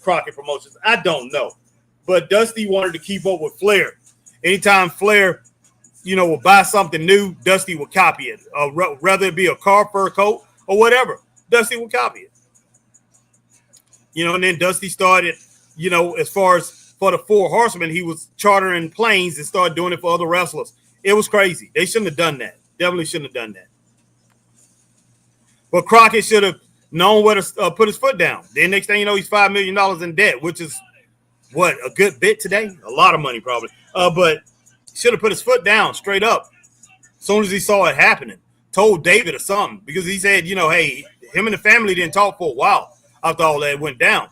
Crockett Promotions. I don't know, but Dusty wanted to keep up with Flair. Anytime Flair, would buy something new, Dusty would copy it, whether it be a car, fur coat, or whatever. Dusty would copy it. And then Dusty started, as far as for the Four Horsemen, he was chartering planes and started doing it for other wrestlers. It was crazy. They shouldn't have done that. Definitely shouldn't have done that. But Crockett should have known where to put his foot down. Then next thing you know, he's $5 million in debt, which is, a good bit today? A lot of money probably. But should have put his foot down straight up as soon as he saw it happening. Told David or something, because he said, hey, him and the family didn't talk for a while after all that went down.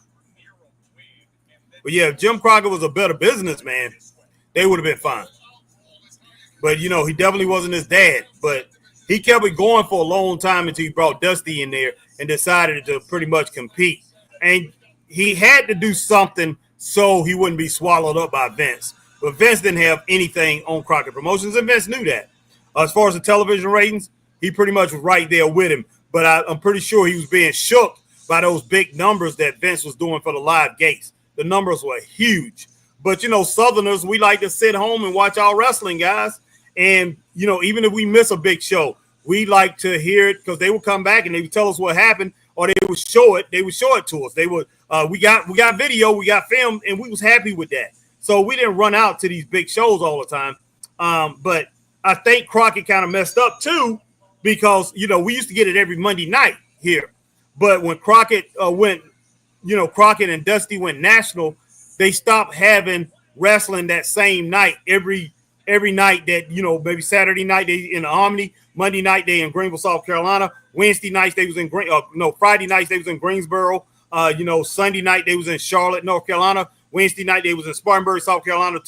But yeah, if Jim Crockett was a better businessman, they would have been fine. But, you know, he definitely wasn't his dad. But he kept it going for a long time until he brought Dusty in there and decided to pretty much compete. And he had to do something so he wouldn't be swallowed up by Vince. But Vince didn't have anything on Crockett Promotions, and Vince knew that. As far as the television ratings, he pretty much was right there with him. But I'm pretty sure he was being shook by those big numbers that Vince was doing for the live gates. The numbers were huge. But, you know, Southerners, we like to sit home and watch our wrestling, guys. And, you know, even if we miss a big show, we like to hear it because they would come back and they would tell us what happened, or they would show it. They would show it to us. They would, we got video, we got film, and we was happy with that. So we didn't run out to these big shows all the time. But I think Crockett kind of messed up too, because, you know, we used to get it every Monday night here. But when Crockett Crockett and Dusty went national, they stopped having wrestling that same night every night. That, you know, maybe Saturday night they in the Omni, Monday night they in Greenville, South Carolina, Wednesday nights they was in Friday nights they was in Greensboro, Sunday night they was in Charlotte, North Carolina, Wednesday night they was in Spartanburg, South Carolina,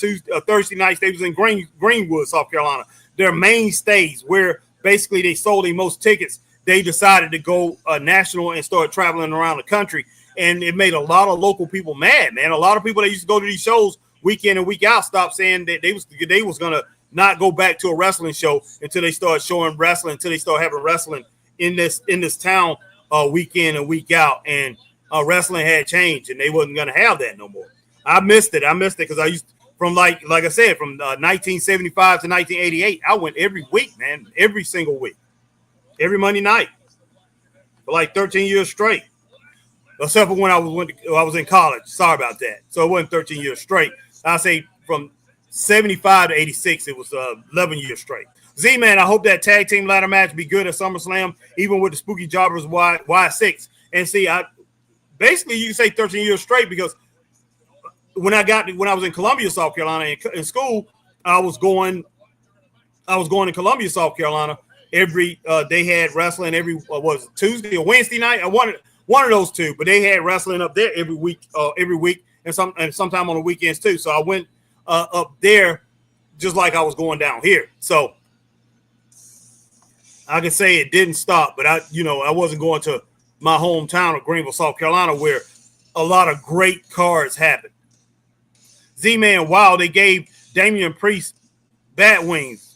Thursday nights they was in Greenwood, South Carolina. Their mainstays where basically they sold the most tickets. They decided to go national and start traveling around the country. And it made a lot of local people mad, man. A lot of people that used to go to these shows week in and week out stopped saying that they was going to not go back to a wrestling show until they start showing wrestling, until they start having wrestling in this town week in and week out. And wrestling had changed, and they wasn't going to have that no more. I missed it because I used from like I said, from 1975 to 1988, I went every week, man, every single week, every Monday night for like 13 years straight. Except for when I was in college. Sorry about that. So it wasn't 13 years straight. I say from 75 to 86, it was 11 years straight. Z-Man, I hope that tag team ladder match be good at SummerSlam, even with the Spooky Jobbers Y6. And see, basically you can say 13 years straight, because when I was in Columbia, South Carolina in school, I was going to Columbia, South Carolina. They had wrestling every Tuesday or Wednesday night. I wanted one of those two, but they had wrestling up there every week, and sometime on the weekends too. So I went up there just like I was going down here. So I can say it didn't stop, but I wasn't going to my hometown of Greenville, South Carolina, where a lot of great cards happened. Z-Man, wow, they gave Damian Priest bat wings.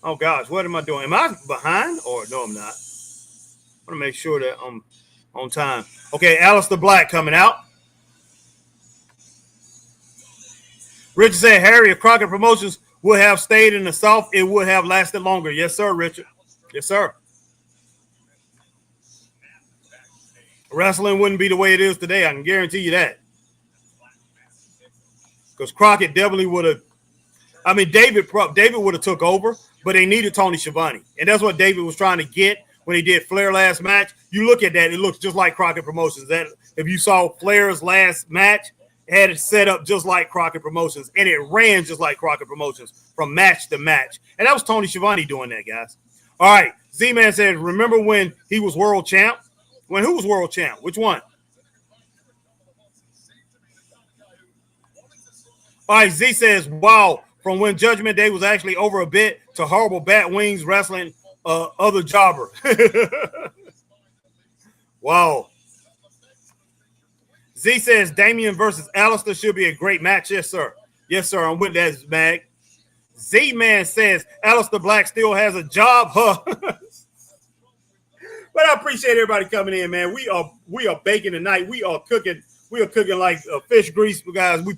Oh gosh, what am I doing? Am I behind or no? I'm not. I want to make sure that I'm on time. Okay, Aleister Black coming out. Richard said, Harry, if Crockett Promotions would have stayed in the South, it would have lasted longer. Yes, sir, Richard. Yes, sir. Wrestling wouldn't be the way it is today. I can guarantee you that. Because Crockett definitely would have. I mean, David would have took over, but they needed Tony Schiavone. And that's what David was trying to get. When he did Flair last match, you look at that, it looks just like Crockett Promotions. That if you saw Flair's last match, it had it set up just like Crockett Promotions, and it ran just like Crockett Promotions from match to match. And that was Tony Schiavone doing that, guys. All right, Z-Man said, remember when he was world champ? Who was world champ? Which one? All right, Z says, wow, from when Judgment Day was actually over a bit to horrible bat wings wrestling other jobber. Wow. Z says Damian versus Aleister should be a great match. Yes, sir. Yes, sir. I'm with that, Mag. Z-Man says Aleister Black still has a job, huh? But I appreciate everybody coming in, man. We are baking tonight. We are cooking like fish grease, guys. We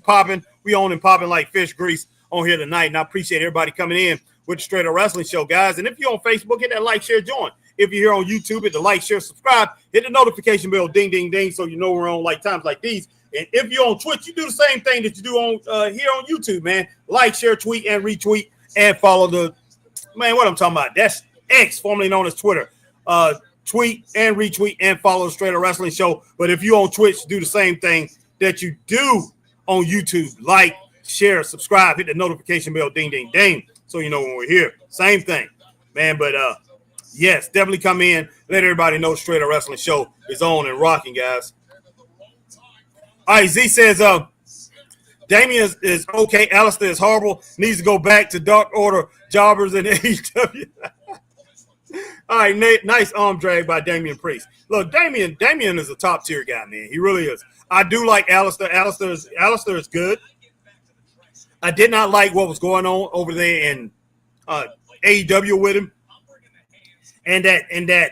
on and popping like fish grease on here tonight. And I appreciate everybody coming in with the Straight Up Wrestling Show, guys. And if you're on Facebook, hit that like, share, join. If you're here on YouTube, hit the like, share, subscribe. Hit the notification bell, ding, ding, ding, so you know we're on like times like these. And if you're on Twitch, you do the same thing that you do on here on YouTube, man. Like, share, tweet, and retweet, and follow what I'm talking about. That's X, formerly known as Twitter. Tweet and retweet and follow the Straight Up Wrestling Show. But if you're on Twitch, do the same thing that you do on YouTube. Like, share, subscribe, hit the notification bell, ding, ding, ding, so you know when we're here. Same thing, man. But yes, definitely come in. Let everybody know Straight Up Wrestling Show is on and rocking, guys. All right, Z says, Damien is okay. Alistair is horrible. Needs to go back to Dark Order jobbers in AEW. All right, Nate, nice arm drag by Damian Priest. Look, Damian is a top tier guy, man. He really is. I do like Alistair. Alistair is good. I did not like what was going on over there in AEW with him, and that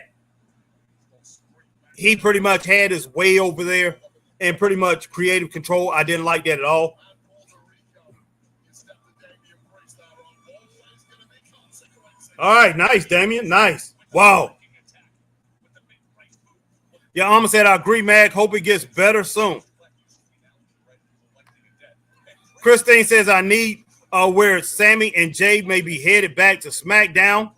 he pretty much had his way over there and pretty much creative control. I didn't like that at all. All right, nice, Damian, nice. Wow. Yeah, Alma said, I agree, Mag. Hope it gets better soon. Christine says, I need where Sammy and Jade may be headed back to SmackDown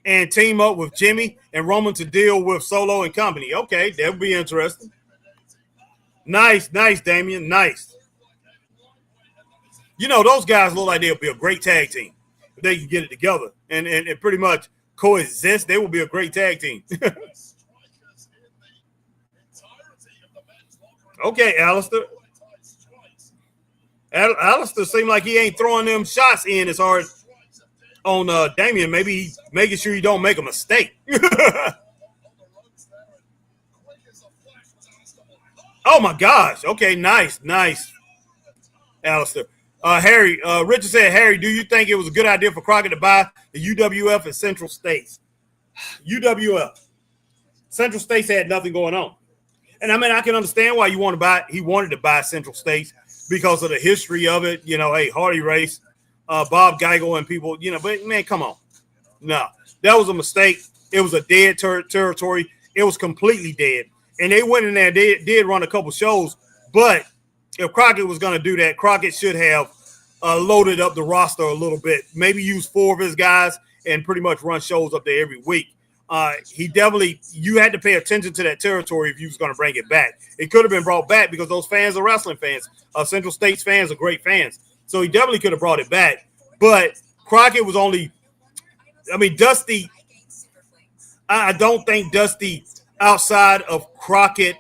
and team up with Jimmy and Roman to deal with Solo and company. Okay, that would be interesting. Nice, Damian, nice. You know, those guys look like they'll be a great tag team. If they can get it together and pretty much coexist, they will be a great tag team. Okay, Alistair. Alistair seemed like he ain't throwing them shots in as hard on Damian. Maybe he's making sure you don't make a mistake. Oh, my gosh. Okay, nice. Alistair. Harry, Richard said, Harry, do you think it was a good idea for Crockett to buy the UWF and Central States? UWF. Central States had nothing going on. And I mean, I can understand why he wanted to buy Central States because of the history of it. You know, hey, Hardy Race, Bob Geigel and people, you know, but man, come on. No, that was a mistake. It was a dead territory. It was completely dead. And they went in there, they did run a couple shows, but if Crockett was going to do that, Crockett should have loaded up the roster a little bit. Maybe use 4 of his guys and pretty much run shows up there every week. You had to pay attention to that territory if you was going to bring it back. It could have been brought back because those fans are wrestling fans. Central States fans are great fans. So he definitely could have brought it back. But Crockett was only, Dusty, I don't think Dusty outside of Crockett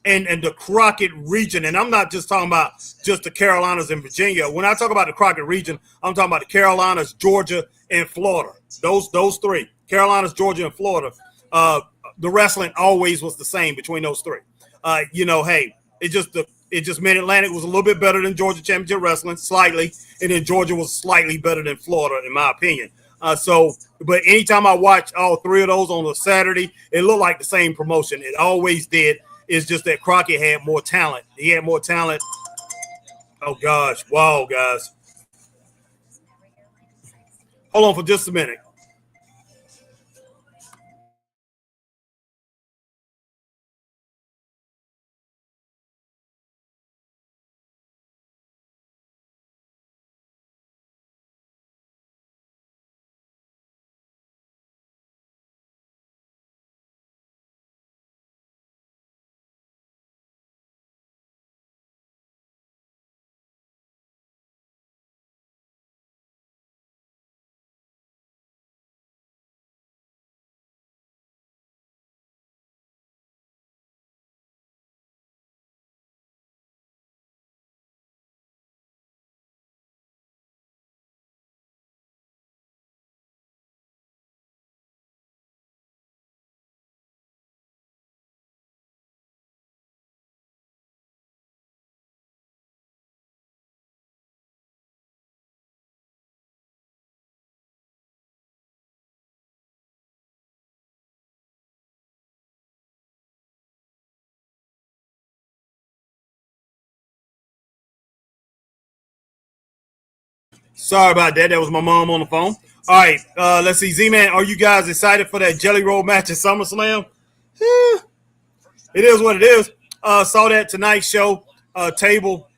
and the Crockett region, and I'm not just talking about just the Carolinas and Virginia. When I talk about the Crockett region, I'm talking about the Carolinas, Georgia, and Florida. Those 3. Carolinas, Georgia, and Florida. The wrestling always was the same between those 3. Hey, it just Mid-Atlantic was a little bit better than Georgia Championship Wrestling, slightly, and then Georgia was slightly better than Florida, in my opinion. But anytime I watch all 3 of those on a Saturday, it looked like the same promotion. It always did. It's just that Crockett had more talent. He had more talent. Oh, gosh. Wow, guys. Hold on for just a minute. Sorry about that. That was my mom on the phone. All right, let's see. Z-Man, are you guys excited for that Jelly Roll match at SummerSlam? It is what it is. Saw that tonight's show. Table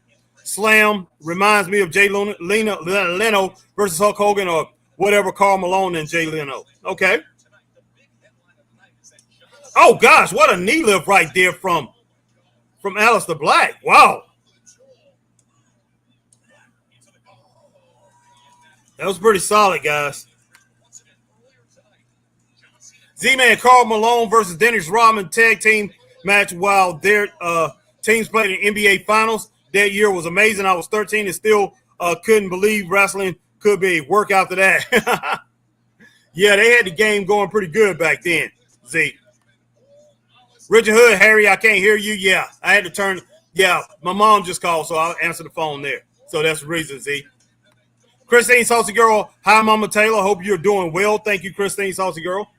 Slam reminds me of Jay Leno versus Hulk Hogan or whatever, Karl Malone and Jay Leno. Okay. Oh, gosh, what a knee lift right there from Aleister Black. Wow. That was pretty solid, guys. Z-Man, Karl Malone versus Dennis Rodman tag team match while their teams played in NBA Finals. that year was amazing. I was 13 and still couldn't believe wrestling could be work after that. Yeah, they had the game going pretty good back then, Z. Richard Hood, Harry, I can't hear you. Yeah, I had to turn. Yeah, my mom just called, so I'll answer the phone there. So that's the reason, Z. Christine Saucy Girl, hi, Mama Taylor. Hope you're doing well. Thank you, Christine Saucy Girl.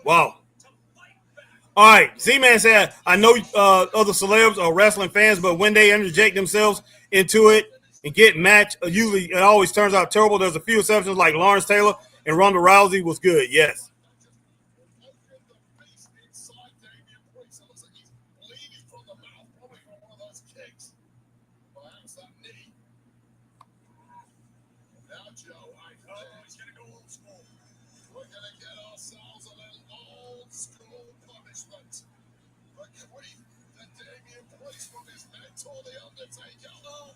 Wow. All right, Z-Man said, I know other celebs are wrestling fans, but when they interject themselves into it and get matched, usually it always turns out terrible. There's a few exceptions like Lawrence Taylor and Ronda Rousey was good, yes.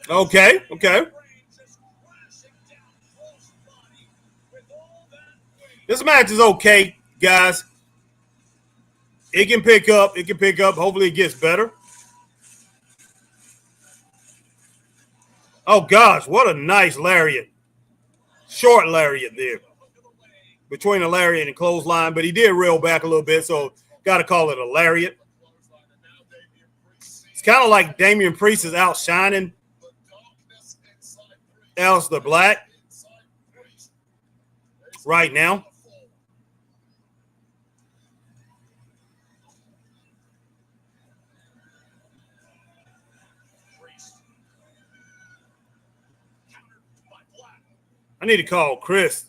Okay. This match is okay, guys. It can pick up. Hopefully it gets better. Oh, gosh, what a nice lariat. Short lariat there. Between a lariat and clothesline, but he did reel back a little bit, so got to call it a lariat. It's kind of like Damian Priest is outshining Aleister Black right now. I need to call Chris.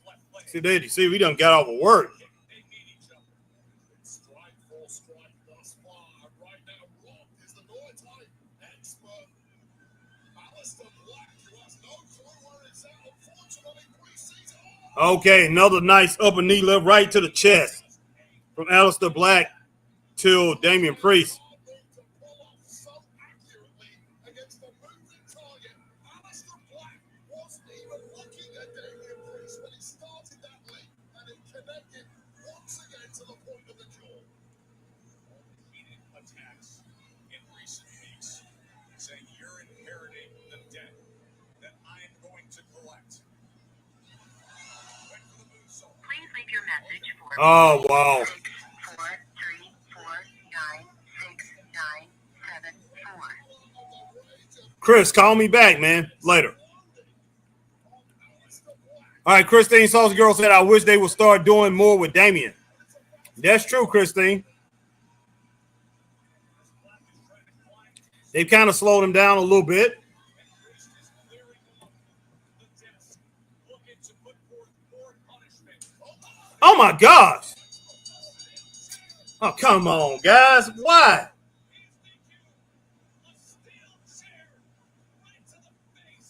See, we done got off of work. Okay, another nice upper knee lift right to the chest from Aleister Black to Damian Priest. Oh, wow. 6, 4, 3, 4, 9, 6, 9, 7, 4. Chris, call me back, man. Later. All right, Christine Saucy Girl said, I wish they would start doing more with Damian. That's true, Christine. They've kind of slowed him down a little bit. Oh, my gosh. Oh, come on, guys. Why?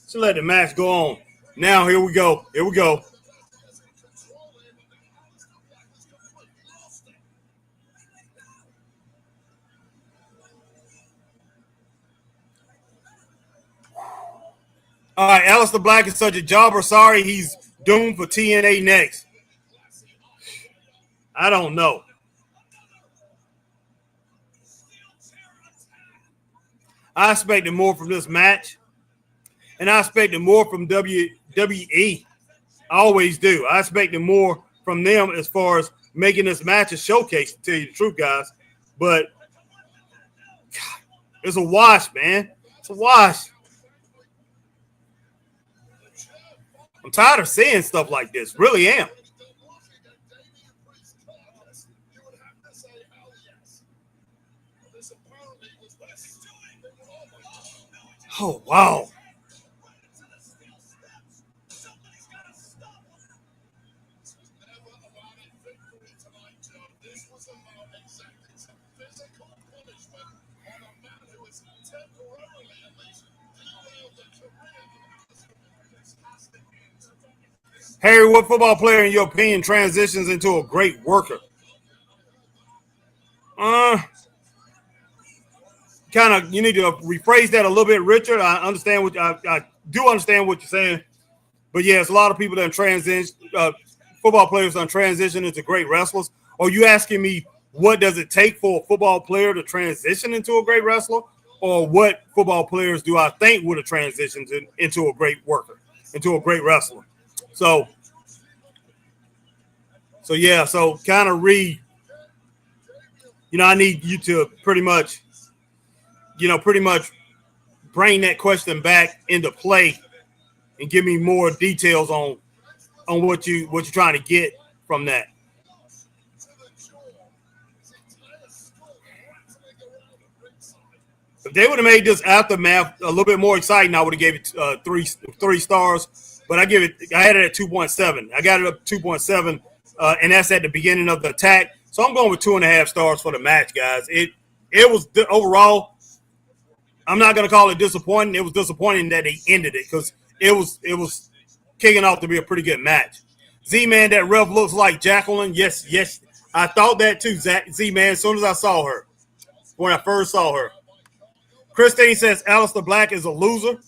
So let the match go on. Now, here we go. All right, Aleister Black is such a jobber. Sorry, he's doomed for TNA next. I don't know. I expected more from this match, and I expected more from WWE. I always do. I expected more from them as far as making this match a showcase, to tell you the truth, guys. But God, it's a wash, man. It's a wash. I'm tired of seeing stuff like this. Really am. Oh, wow. Harry, what football player, in your opinion, transitions into a great worker? You need to rephrase that a little bit, Richard. I understand I do understand what you're saying, but yes, a lot of people that transition, football players that transition into great wrestlers. Are you asking me what does it take for a football player to transition into a great wrestler, or what football players do I think would have transitioned into a great worker, into a great wrestler. So yeah, so kind of read, I need you to pretty much bring that question back into play and give me more details on what you're trying to get from that. If they would have made this aftermath a little bit more exciting, I would have gave it three stars. But I had it at 2.7. I got it up 2.7, and that's at the beginning of the attack. So I'm going with 2.5 stars for the match, guys. It was overall. I'm not going to call it disappointing. It was disappointing that they ended it because it was kicking off to be a pretty good match. Z-Man, that ref looks like Jacqueline. Yes, I thought that too. Z-Man, as soon as I saw her, when I first saw her. Christine says Aleister Black is a loser.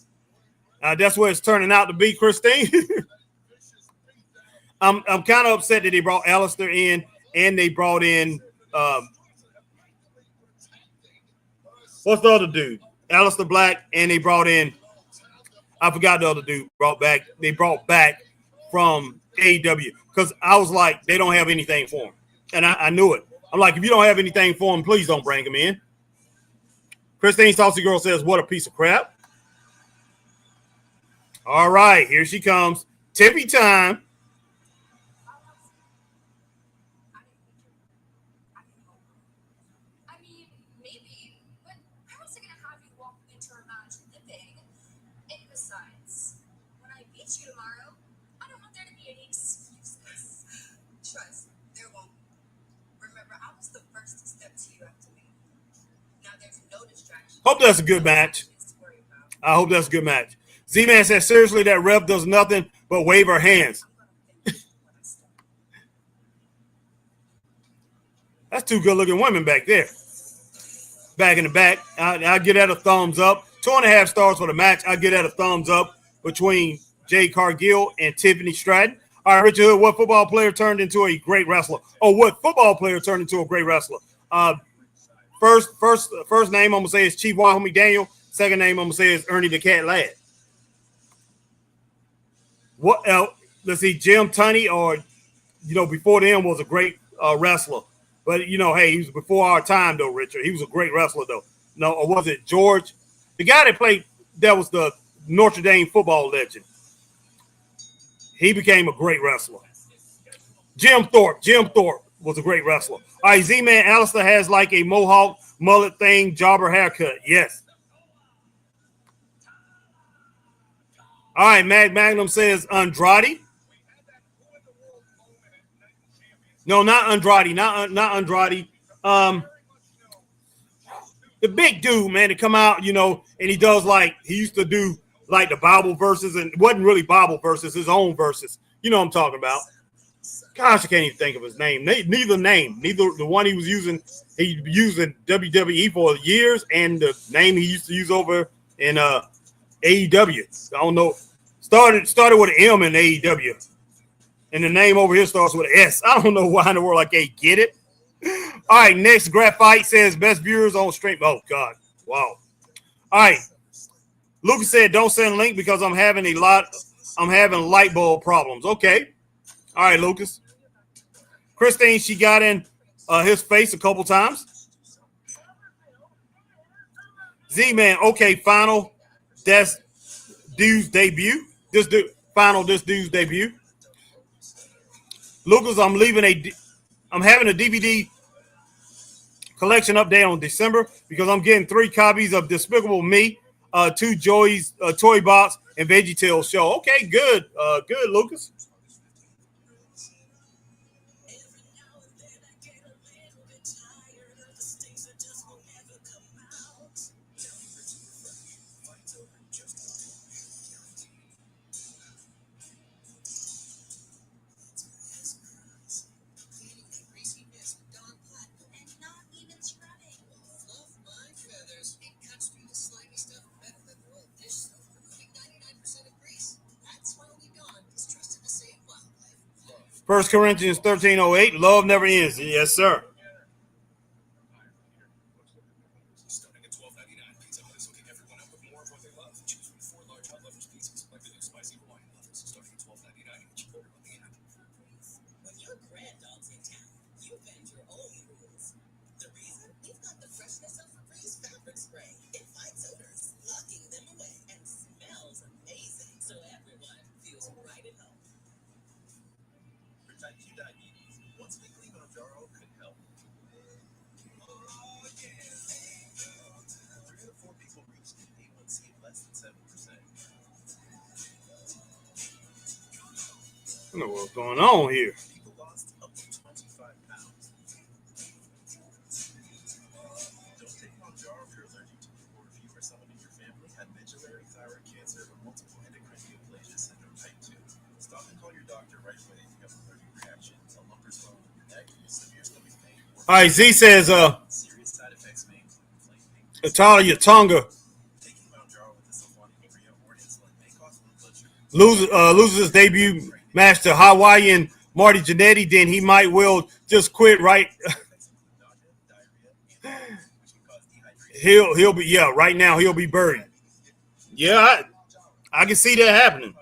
That's what it's turning out to be, Christine. I'm kind of upset that they brought Aleister in and they brought in what's the other dude? Aleister Black, and they brought in, I forgot the other dude they brought back from AEW because I was like, they don't have anything for him. And I knew it. I'm like, if you don't have anything for him, please don't bring him in. Christine Saucy Girl says, what a piece of crap. All right, here she comes. Tippy time. I mean, maybe, but how was I going to have you walk into a match limping? And besides, when I beat you tomorrow, I don't want there to be any excuses. Trust, there won't. Remember, I was the first to step to you after me. Now there's no distraction. Hope that's a good match. I hope that's a good match. Z-Man says, seriously, that ref does nothing but wave her hands. That's two good-looking women back there. Back in the back. I'll give that a thumbs up. 2.5 stars for the match. I'll give that a thumbs up between Jade Cargill and Tiffany Stratton. All right, Richard Hood, what football player turned into a great wrestler? What football player turned into a great wrestler? First name I'm going to say is Chief Wahomie Daniel. Second name I'm going to say is Ernie the Cat Ladd. What else? Let's see, Jim Tunney, or, before them was a great wrestler. But, hey, he was before our time, though, Richard. He was a great wrestler, though. No, or was it George? The guy that was the Notre Dame football legend. He became a great wrestler. Jim Thorpe was a great wrestler. All right, Z-Man, Aleister has like a mohawk mullet thing, jobber haircut. Yes. All right, Magnum says Andrade. No, not Andrade. Not Andrade. The big dude, man, to come out, and he does he used to do like the Bible verses, and it wasn't really Bible verses, his own verses. You know what I'm talking about. Gosh, I can't even think of his name. Neither the one he was using, he used in WWE for years, and the name he used to use over in AEW. I don't know. Started with an M in AEW. And the name over here starts with an S. I don't know why in the world I can't get it. All right, next Graphite says best viewers on stream. Oh, God. Wow. All right. Lucas said don't send a link because I'm having light bulb problems. Okay. All right, Lucas. Christine, she got in his face a couple times. Z-Man, okay, final. That's dude's debut. This dude's debut. Lucas, I'm having a DVD collection update on December because I'm getting 3 copies of Despicable Me, 2 Joey's Toy Box, and VeggieTales show. Okay, good. Good, Lucas. First Corinthians 13:08. Love never ends. Yes, sir. I don't know what's going on here. All right, Z says, Italia Tonga loses his debut match to Hawaiian Marty Jannetty, then he might well just quit right. he'll be right now he'll be buried. Yeah, I can see that happening.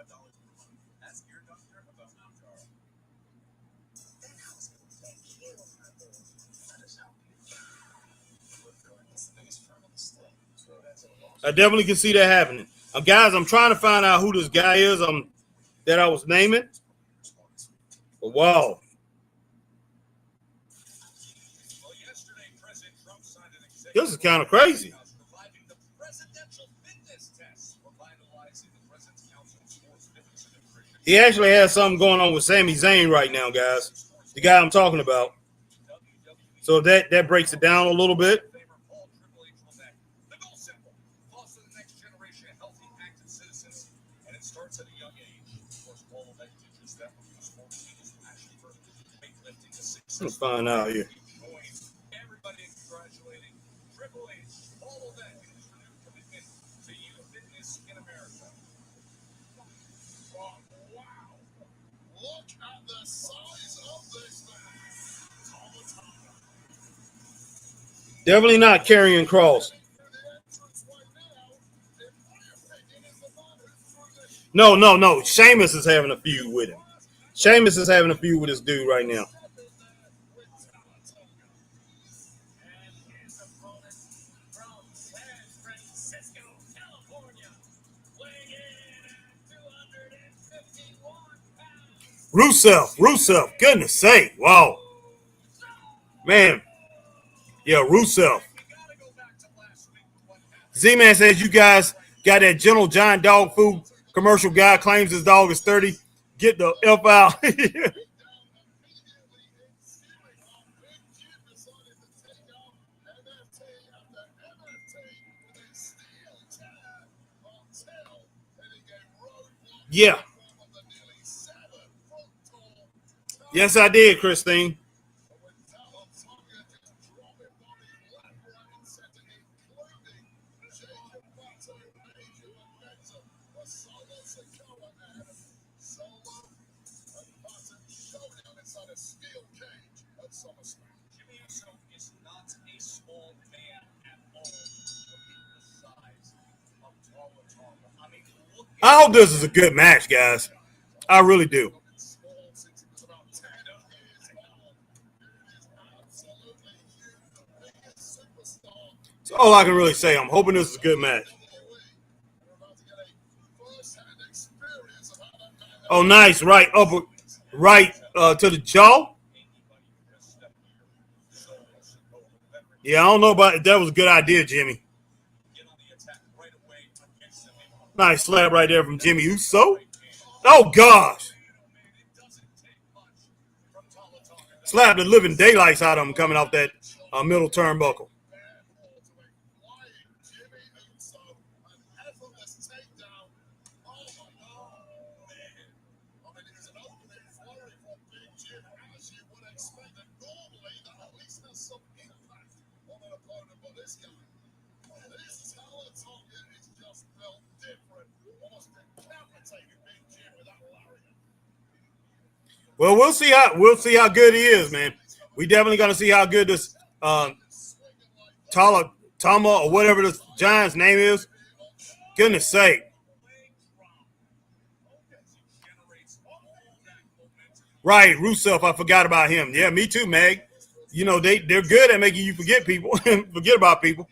I definitely can see that happening. Guys, I'm trying to find out who this guy is that I was naming. But wow. This is kind of crazy. He actually has something going on with Sami Zayn right now, guys. The guy I'm talking about. So that breaks it down a little bit. Let's find out here. Definitely not carrying Cross. No. Sheamus is having a feud with him. Sheamus is having a feud with this dude right now. Rusev, goodness sake, wow. Man, yeah, Rusev. Z-Man says you guys got that Gentle Giant dog food commercial. Guy claims his dog is 30. Get the F out. Yeah. Yes, I did, Christine. I hope this is a good match, guys. I really do. That's all I can really say. I'm hoping this is a good match. Oh, nice. Right upper, right to the jaw. Yeah, I don't know about if that was a good idea, Jimmy. Nice slap right there from Jimmy Uso. Oh, gosh. Slap the living daylights out of him coming off that middle turnbuckle. Well, we'll see how good he is, man. We definitely gonna see how good this Tama or whatever this Giant's name is. Goodness sake. Right, Rusev, I forgot about him. Yeah, me too, Meg. You know, they're good at making you forget people, forget about people.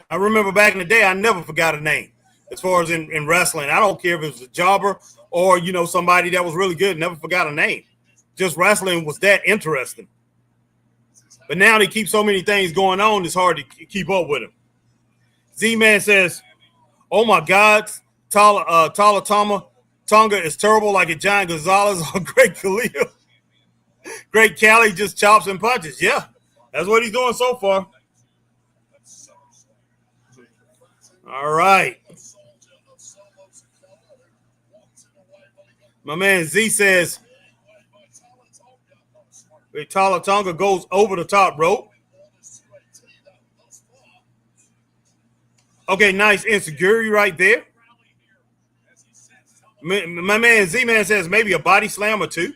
I remember back in the day, I never forgot a name. As far as in wrestling, I don't care if it was a jobber or somebody that was really good. Never forgot a name. Just wrestling was that interesting. But now they keep so many things going on, it's hard to keep up with them. Z-Man says, "Oh my God, Tala Tonga is terrible, like a Giant Gonzalez or Great Khalil. Great Cali just chops and punches." Yeah, that's what he's doing so far. All right. My man Z says, Tala Tonga goes over the top rope. Okay, nice insecurity right there. My man Z-Man says maybe a body slam or two.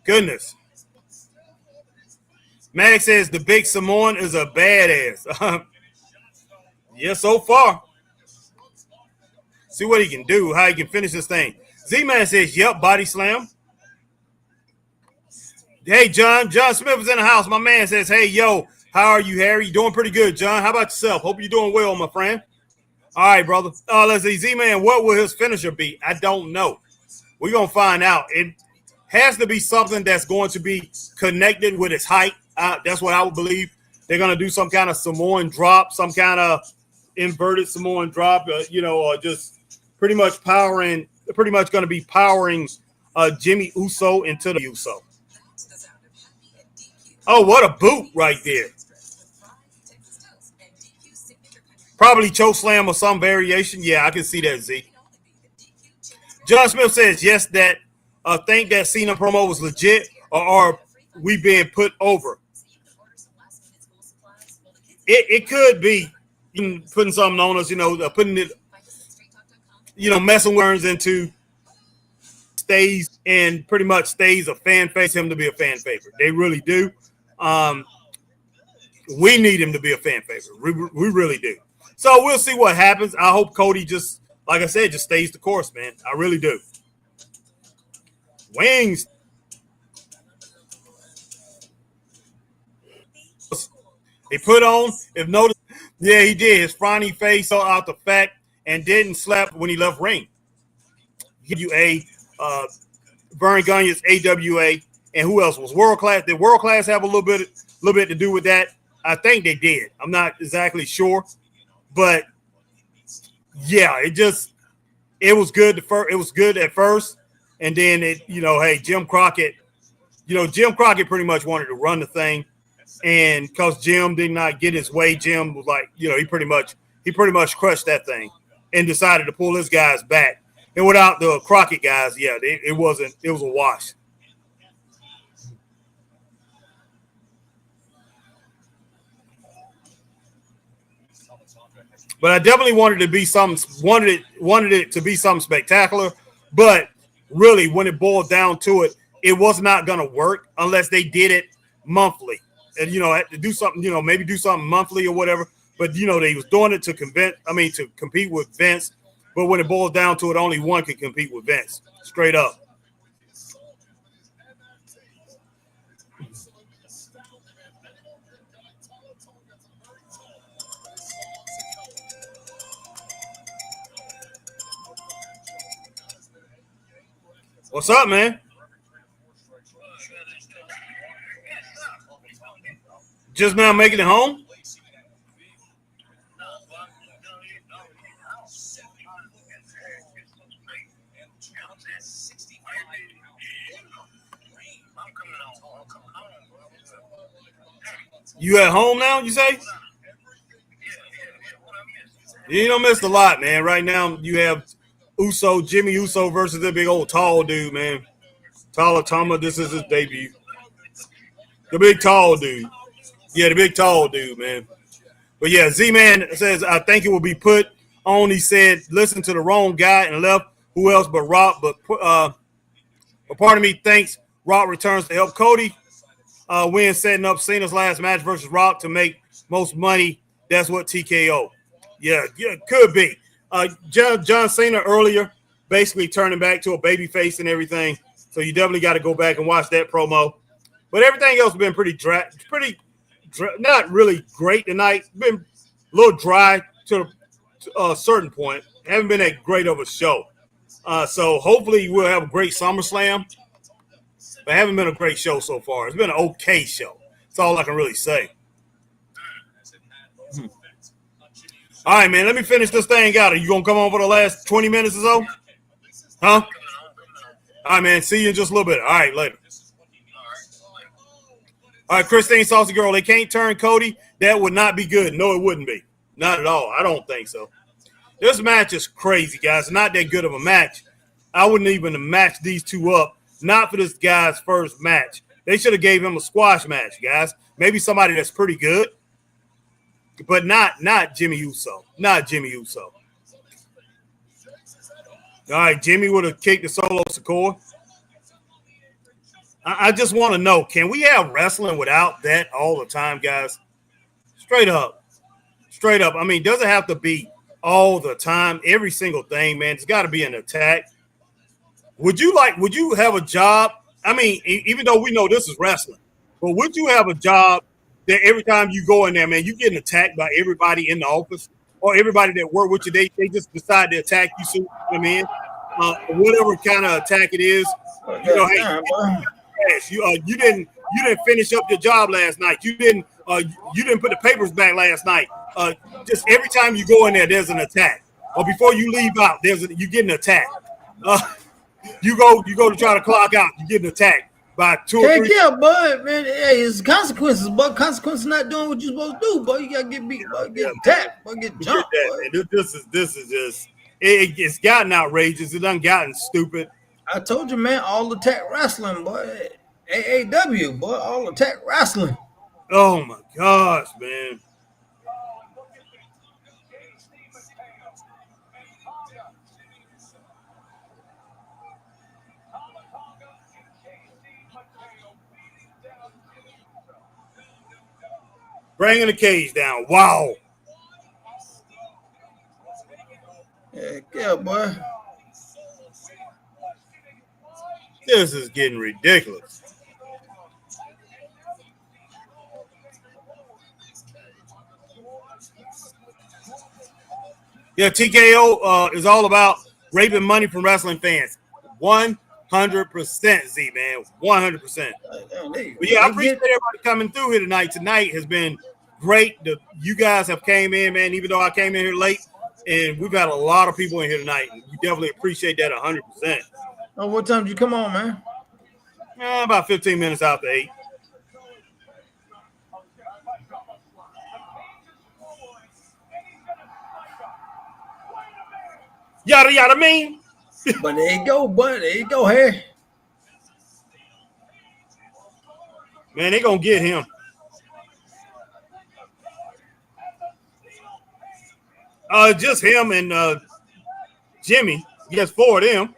Goodness. Max says the big Samoan is a badass. Yeah, so far. See what he can do, how he can finish this thing. Z-Man says, yep, body slam. Hey, John Smith is in the house. My man says, hey, yo, how are you, Harry? You doing pretty good, John. How about yourself? Hope you're doing well, my friend. All right, brother. Let's see, Z-Man, what will his finisher be? I don't know. We're going to find out. It has to be something that's going to be connected with his height. That's what I would believe. They're going to do some kind of Samoan drop, some kind of inverted Samoan drop, or just pretty much going to be powering Jimmy Uso into the Uso. Oh, what a boot right there. Probably choke slam or some variation. Yeah, I can see that, Z. John Smith says, yes, that think that Cena promo was legit, or are we being put over? It could be putting something on us, putting it, messing words into stays and pretty much stays a fan face him to be a fan favorite. They really do. We need him to be a fan favorite. We really do. So we'll see what happens. I hope Cody just, like I said, just stays the course, man. I really do. Wings. He put on, if notice, yeah, he did. His frowny face saw out the fact and didn't slap when he left ring. UA, Vern Gagne's AWA, and who else was World Class? Did World Class have a little bit to do with that? I think they did. I'm not exactly sure, but yeah, it was good. It was good at first, and then hey, Jim Crockett pretty much wanted to run the thing, and because Jim did not get his way, Jim was like, he pretty much crushed that thing and decided to pull his guys back. And without the Crockett guys, yeah, it was a wash. But I definitely wanted it to be something spectacular. But really, when it boiled down to it, it was not going to work unless they did it monthly. And had to do something, maybe do something monthly or whatever. But they was doing it to compete with Vince. But when it boiled down to it, only one could compete with Vince. Straight up. What's up, man? Just now making it home? You at home now, you say? You don't miss a lot, man. Right now, you have Jimmy Uso versus the big old tall dude, man. Tala Tama, this is his debut. The big tall dude. Yeah, the big tall dude, man. But yeah, Z-Man says, I think it will be put on. He said, listen to the wrong guy and left. Who else but Rock? But part of me thinks Rock returns to help Cody win, setting up Cena's last match versus Rock to make most money. That's what TKO. Yeah, could be. John Cena earlier basically turning back to a baby face and everything. So you definitely got to go back and watch that promo. But everything else has been pretty dry, not really great tonight. Been a little dry to a certain point. Haven't been that great of a show. So hopefully we'll have a great SummerSlam. But haven't been a great show so far. It's been an okay show. That's all I can really say. All right, man. Let me finish this thing out. Are you gonna come on for the last 20 minutes or so? Huh? All right, man. See you in just a little bit. All right, later. All right, Christine Saucy Girl. They can't turn Cody. That would not be good. No, it wouldn't be. Not at all. I don't think so. This match is crazy, guys. Not that good of a match. I wouldn't even match these two up. Not for this guy's first match. They should have gave him a squash match, guys. Maybe somebody that's pretty good, but not Jimmy Uso. Not Jimmy Uso. All right, Jimmy would have kicked the Solo Sikoa. I just want to know, can we have wrestling without that all the time, guys? Straight up. Straight up. I mean, does it have to be all the time, every single thing, man? It's got to be an attack. Would you have a job? I mean, even though we know this is wrestling, but would you have a job that every time you go in there, man, you getting attacked by everybody in the office or everybody that work with you? They just decide to attack you, so you come in. Whatever kind of attack it is, you know, hey, you didn't finish up your job last night. You didn't put the papers back last night. Just every time you go in there, there's an attack. Or before you leave out, you getting attacked. You go to try to clock out, you getting attacked by 2 or 3. Yeah, bud, man. Hey, it's consequences, but consequences not doing what you're supposed to do, but you gotta get beat, but get attacked, but get jumped. This is just it's gotten outrageous. It done gotten stupid. I told you, man, all attack wrestling, boy. AAW, boy, all attack wrestling. Oh my gosh, man. Bringing the cage down. Wow. Yeah, boy. This is getting ridiculous. Yeah, TKO is all about raping money from wrestling fans. 100%, Z, man. 100%. But yeah, I appreciate everybody coming through here tonight. Tonight has been great. You guys have came in, man, even though I came in here late. And we've had a lot of people in here tonight. And we definitely appreciate that 100%. Oh, what time did you come on, man? About 15 minutes after 8. Yada, yada, mean. But there you go, bud. There you go, Harry. Man, they going to get him. Just him and Jimmy. Yes, 4 of them.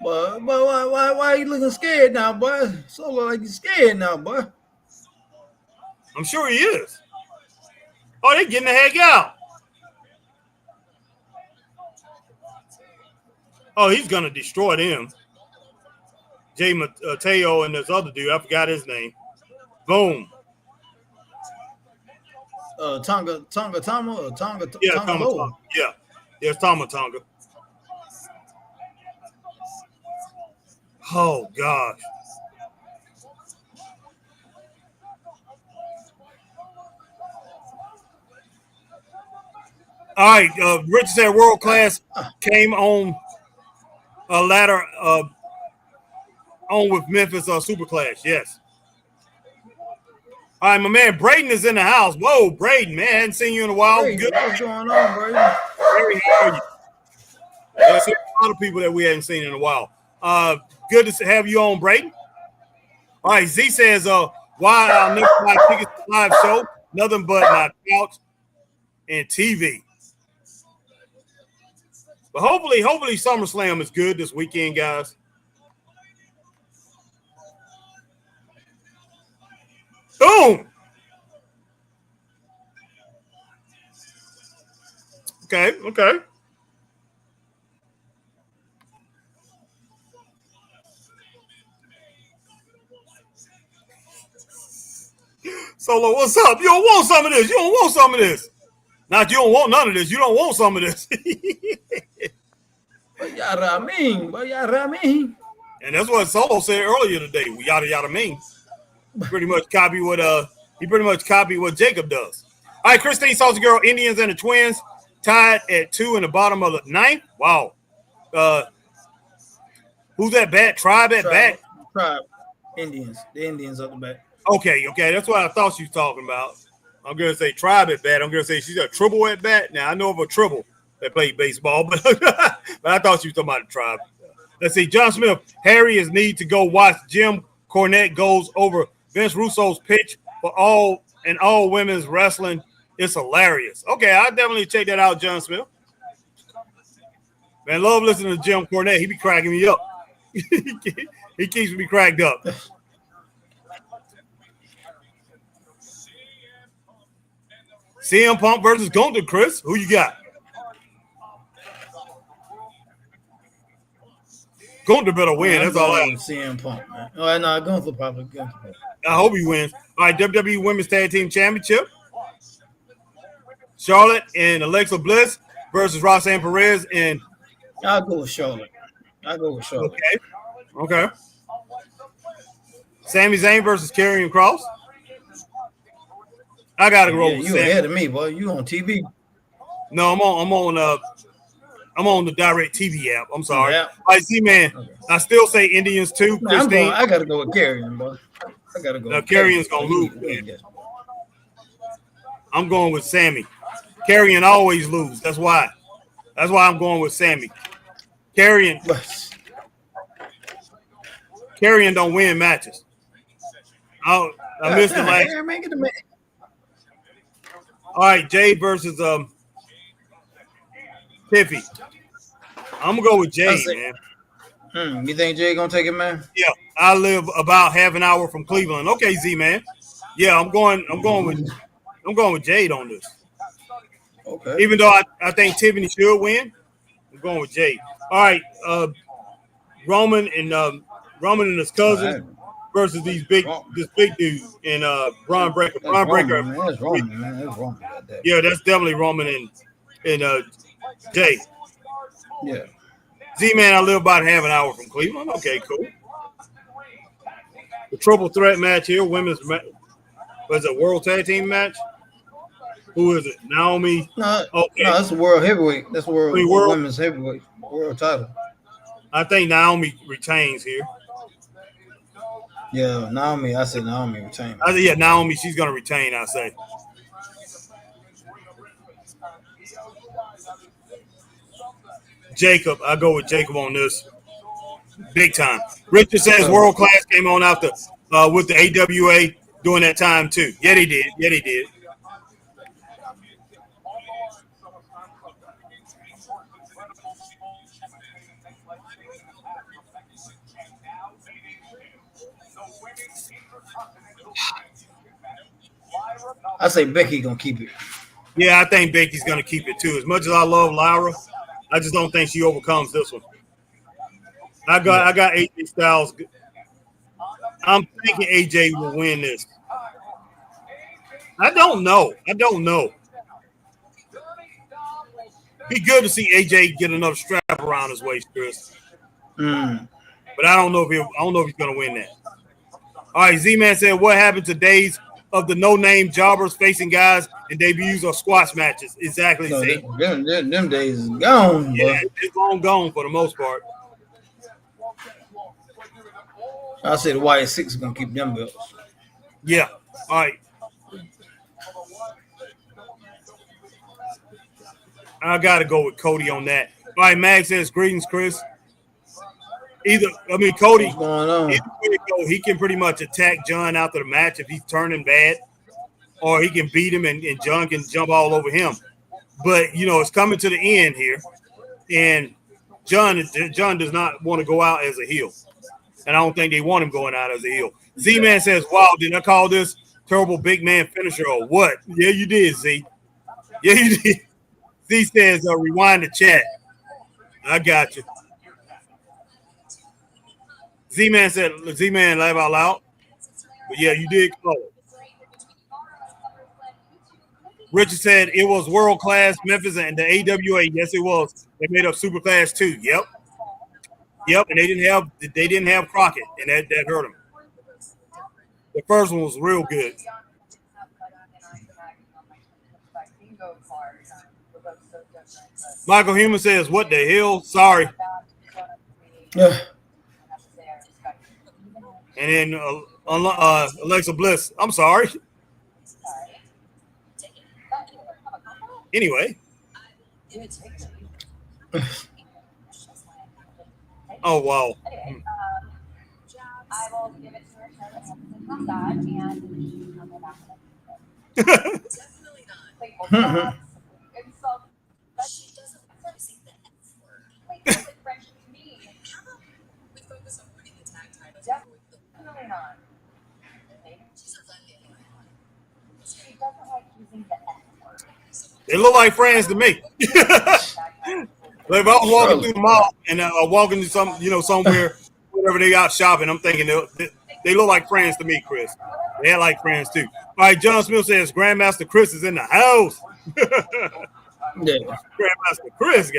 But why are you looking scared now, boy? Solo like you scared now, boy. I'm sure he is. Oh, they're getting the heck out. Oh, he's going to destroy them. Jay Mateo and this other dude. I forgot his name. Boom. Tonga Tama or Tonga Yeah, Tonga Tama Loa. Tonga. Yeah. There's Tama Tonga. Oh, gosh. All right. Richard said World Class came on a ladder on with Memphis Superclass. Yes. All right, my man Braden is in the house. Whoa, Braden, man. I hadn't seen you in a while. Hey, Good. what's going on, Braden? Very how are you? There's a lot of people that we hadn't seen in a while. Good to have you on, Braden. All right, Z says, why I'll never buy tickets to live show, nothing but my couch and TV. But hopefully SummerSlam is good this weekend, guys. Boom. Okay. Solo, what's up? You don't want some of this. You don't want some of this. Not you don't want none of this. You don't want some of this. Yada mean, but yada mean. And that's what Solo said earlier today. Yada yada mean. Pretty much copy what he pretty much copied what Jacob does. All right, Christine Salsa Girl, Indians and the Twins tied at 2 in the bottom of the ninth. Wow. Who's that bat? Tribe at bat? Tribe. Indians. The Indians at the back. Okay. That's what I thought she was talking about. I'm gonna say Tribe at bat. I'm gonna say she's a Triple at bat. Now I know of a Triple that played baseball, but I thought she was talking about the Tribe. Let's see. John Smith, Harry is need to go watch Jim Cornette goes over Vince Russo's pitch for all women's wrestling. It's hilarious. Okay, I'll definitely check that out, John Smith. Man, love listening to Jim Cornette. He be cracking me up. He keeps me cracked up. CM Punk versus Gunther, Chris. Who you got? Gunther better win. That's all I have. CM Punk, man. Oh, no, Gunther probably. I hope he wins. All right, WWE Women's Tag Team Championship. Charlotte and Alexa Bliss versus Roxanne Perez and. I'll go with Charlotte. Okay. Sami Zayn versus Karrion Kross. I gotta go with you Sami. ahead of me, boy. You on TV? No, I'm on the Direct TV app. I'm sorry. Yeah. All right, Z-Man. Okay. I still say Indians too. Christine. I gotta go with Karrion, bro. I gotta go. Now Karrion's gonna lose. I'm going with Sami. Karrion always lose. That's why I'm going with Sami. Karrion don't win matches. I missed the last. All right, Jay versus Tiffy. I'm gonna go with Jay, man. You think Jay gonna take it, man? Yeah, I live about half an hour from Cleveland. Okay, Z, man. Yeah, I'm going with Jade on this. Okay. Even though I think Tiffany should win, I'm going with Jade. All right, Roman and his cousin versus this big dude and Braun Breaker. Braun Breaker. That's Roman, man. That's Roman. Yeah, that's definitely Roman and Jay. Yeah. Z-Man, I live about half an hour from Cleveland. Okay, cool. The triple threat match here, women's was it World Tag Team match? Who is it? Naomi? No, that's the World Heavyweight. That's the World Women's Heavyweight World title. I think Naomi retains here. Yeah, Naomi. I said Naomi retains. Yeah, Naomi. She's gonna retain. I say. Jacob. I go with Jacob on this. Big time. Richard says World Class came on after with the AWA during that time too. Yeah, they did. I say Becky gonna keep it. Yeah, I think Becky's gonna keep it too. As much as I love Lyra, I just don't think she overcomes this one. I got AJ Styles. I'm thinking AJ will win this. I don't know. Be good to see AJ get another strap around his waist, Chris. But I don't know if he's gonna win that. All right, Z-Man said, what happened to days of the no-name jobbers facing guys and debuts or squash matches? Exactly. No, them days is gone. Yeah, it's long gone for the most part. I say the YS6 is gonna keep them belts. Yeah. All right. I gotta go with Cody on that. All right, Mag says, greetings, Chris. Cody, what's going on? He can pretty much attack John after the match if he's turning bad, or he can beat him and John can jump all over him. But, it's coming to the end here, and John does not want to go out as a heel, and I don't think they want him going out as a heel. Z-Man says, wow, did I call this terrible big man finisher or what? Yeah, you did, Z. Yeah, you did. Z says, rewind the chat. I got you. Z-Man said, Z-Man laugh out loud. But yeah, you did call it. Richard said it was world class Memphis and the AWA. Yes, it was. They made up super class too. Yep. And they didn't have Crockett, and that hurt them. The first one was real good. Michael Human says, "What the hell? Sorry." Yeah. And then Alexa Bliss, I'm sorry. Anyway. Oh, wow. I will give it to her and that, and I'll go back. Definitely not. She doesn't want to see the F word. Wait, that's like French to me. How about we focus on winning the tag title? Definitely not. She's not letting anyone. She doesn't like using the F word. They look like friends to me. Like if I was walking through the mall and walking to somewhere, wherever they out shopping, I'm thinking they look like friends to me, Chris. They act like friends too. All right, John Smith says Grandmaster Chris is in the house. Yeah. Grandmaster Chris,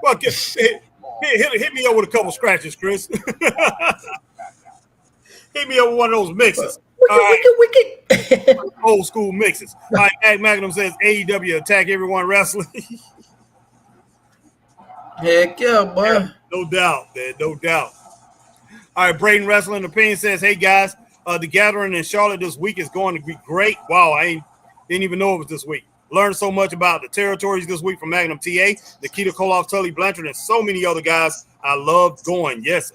well, hit me up with a couple scratches, Chris. Hit me up with one of those mixes. All right. Old school mixes. All right, Ag Magnum says AEW attack everyone wrestling. Heck yeah, boy. No doubt, man. No doubt. All right, Braden Wrestling Opinion says, hey, guys, the gathering in Charlotte this week is going to be great. Wow, didn't even know it was this week. Learned so much about the territories this week from Magnum TA, Nikita Koloff, Tully Blanchard, and so many other guys. I love going. Yes.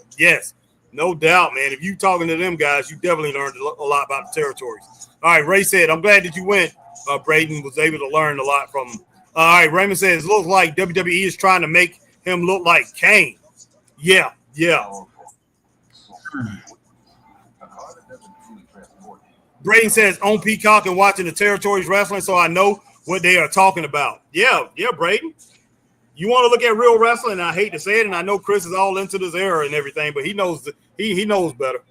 No doubt, man. If you talking to them guys, you definitely learned a lot about the territories. All right, Ray said, I'm glad that you went. Braden was able to learn a lot from him. All right, Raymond says, looks like WWE is trying to make him look like Kane. Yeah. Braden says, on Peacock and watching the territories wrestling, so I know what they are talking about. Yeah, Braden. You want to look at real wrestling, and I hate to say it, and I know Chris is all into this era and everything, but he knows he knows better.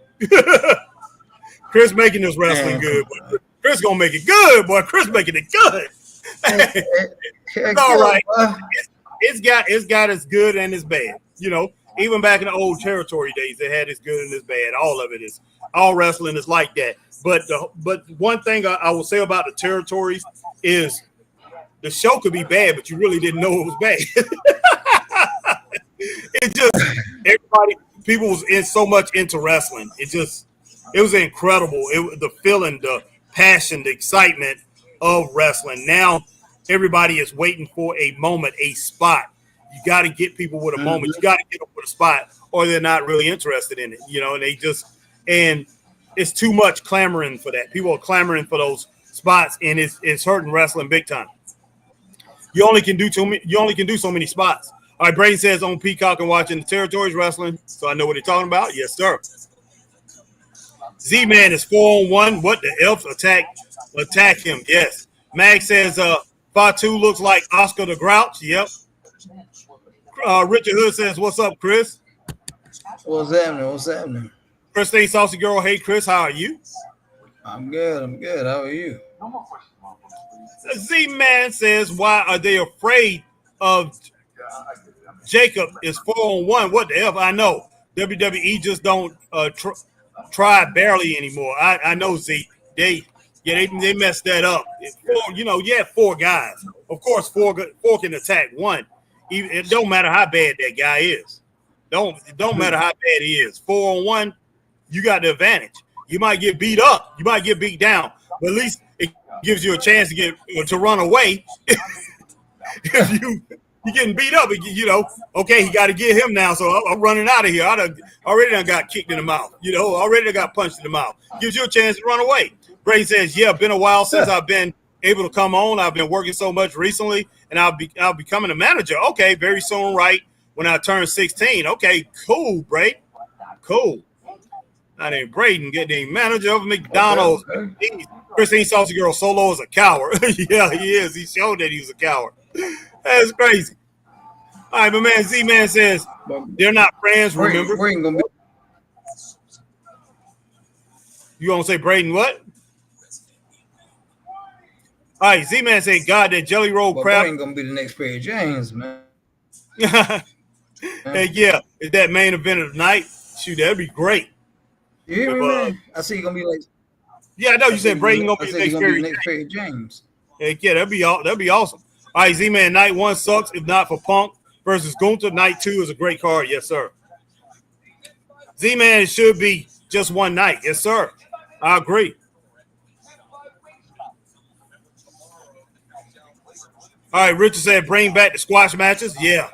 Chris making this wrestling good, but Chris gonna make it good, boy. Chris making it good. It's all right. It's got its good and its bad. Even back in the old territory days, it had its good and its bad. All of it is. All wrestling is like that. But one thing I will say about the territories is the show could be bad, but you really didn't know it was bad. It just people was in so much into wrestling. It was incredible. The feeling, the passion, the excitement of wrestling. Now everybody is waiting for a moment, a spot. You got to get people with a moment. You got to get them with a spot, or they're not really interested in it. And it's too much clamoring for that. People are clamoring for those spots, and it's hurting wrestling big time. You only can do so many spots. All right, Brady says on Peacock and watching the territories wrestling, so I know what they're talking about. Yes, sir. Z-Man is 4-on-1. What the elf attack him? Yes. Mag says Fatu looks like Oscar the Grouch. Yep. Richard Hood says, what's up, Chris? What's happening? Christine Saucy Girl, hey, Chris, how are you? I'm good. How are you? Z-Man says, why are they afraid of Jacob is 4-on-1? What the hell? I know. WWE just don't try barely anymore. I know, Z. They messed that up. You had 4 guys. Of course, 4 can attack one. It don't matter how bad that guy is. Don't matter how bad he is. 4-on-1, you got the advantage. You might get beat up. You might get beat down. But at least it gives you a chance to run away. If you getting beat up, okay, he got to get him now. So I'm running out of here. I already done got kicked in the mouth. Already got punched in the mouth. Gives you a chance to run away. Brady says, yeah, been a while since I've been able to come on. I've been working so much recently, and I'll be becoming a manager. Okay, very soon, right when I turn 16. Okay, cool, Brady. Cool. I named Braden getting manager of McDonald's. Okay. Christine Saucy Girl Solo is a coward. Yeah, he is. He showed that he was a coward. That's crazy. All right, my man Z-Man says they're not friends, remember? You gonna say Braden what? All right, Z-Man said, God, that jelly roll But crap. boy ain't gonna be the next Perry James, man. Hey, yeah, is that main event of the night? Shoot, that'd be great. You hear If, me, man? I see you gonna be like. yeah, I know you said Braden gonna I be the said next you're gonna be Perry. the next Perry James. Heck yeah, that'd be awesome. All right, Z-Man, night one sucks if not for Punk versus Gunther. Night two is a great card, yes sir. Z-Man, it should be just one night, yes sir. I agree. All right, Richard said bring back the squash matches. Yeah,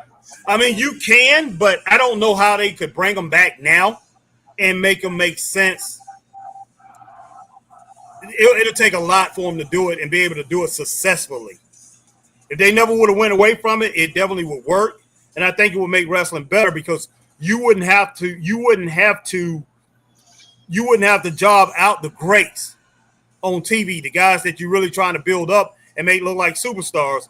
I mean you can, but I don't know how they could bring them back now and make them make sense. It'll take a lot for them to do it and be able to do it successfully. If they never would have went away from it, it definitely would work, and I think it would make wrestling better because you wouldn't have to job out the greats on TV, the guys that you're really trying to build up and make look like superstars.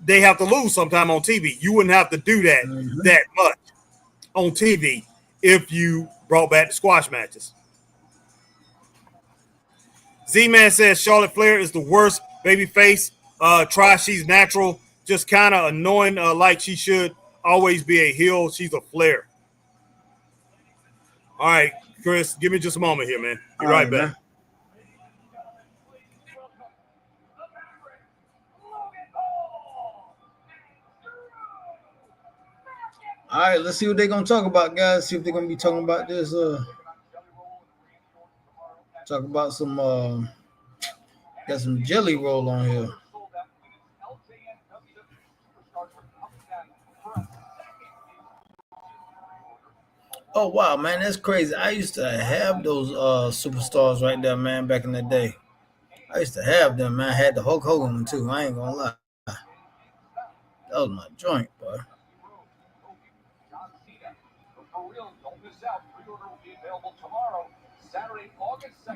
They have to lose sometime on TV. You wouldn't have to do that that much on TV if you brought back the squash matches. Z-Man says Charlotte Flair is the worst babyface. Try she's natural, just kind of annoying, like she should always be a heel. She's a Flair. All right, Chris, give me just a moment here, man. Be right back. Man. All right, let's see what they're gonna talk about, guys. See if they're gonna be talking about this. Talk about some. Got some jelly roll on here. Oh wow, man, that's crazy. I used to have those superstars right there, man. Back in the day, I used to have them, man. I had the Hulk Hogan one too. I ain't gonna lie. That was my joint, boy.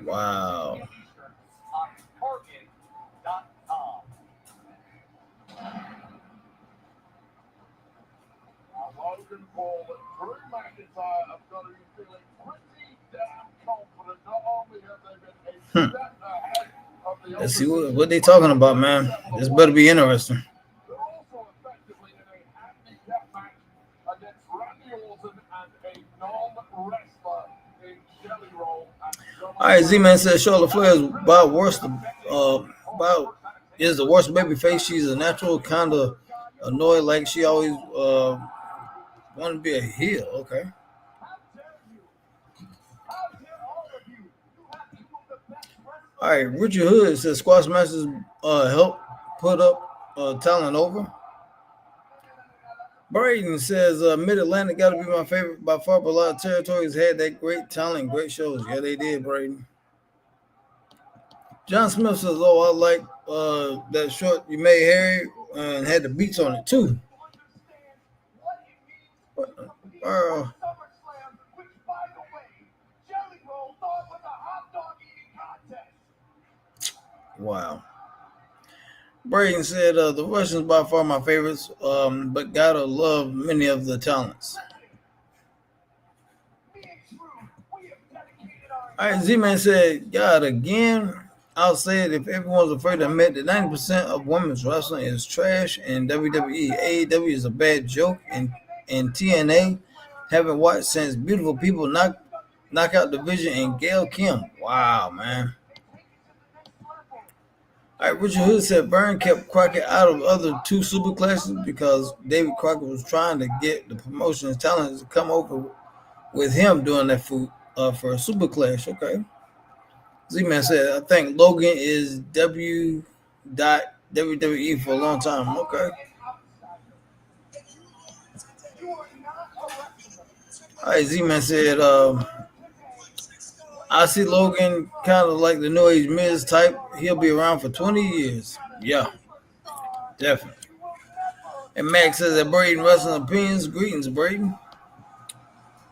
Wow. Logan Paul and Drew McIntyre have got to be feeling pretty damn confident. Not only have they been a step ahead of the Let's see what they talking about, man. This better be interesting. They're also effectively in a handicap match against Randy Orton and a non-wrestler in Jelly Roll. All right, Z-Man says Charlotte Flair is is the worst babyface. She's a natural, kind of annoyed, like she always want to be a heel. Okay. All right, Richard Hood says squash matches help put up talent over. Braden says Mid-Atlantic got to be my favorite by far, but a lot of territories had that great talent, great shows. Yeah, they did, Braden. John Smith says, I like that short you made, Harry, and had the beats on it, too. Wow. Braden said, the Russians by far my favorites, but gotta love many of the talents. All right, Z-Man said, God, again, I'll say it if everyone's afraid to admit that 90% of women's wrestling is trash and WWE. AEW is a bad joke, and TNA haven't watched since Beautiful People Knockout Division and Gail Kim. Wow, man. All right, Richard Hood said Byrne kept Crockett out of other two super classes because David Crockett was trying to get the promotion's talent to come over with him doing that for a super clash. Okay. Z-Man said, I think Logan is WWE for a long time. Okay. All right, Z-Man said, I see Logan kind of like the New Age Miz type. He'll be around for 20 years. Yeah, definitely. And Max says that Braden wrestling opinions. Greetings, Braden.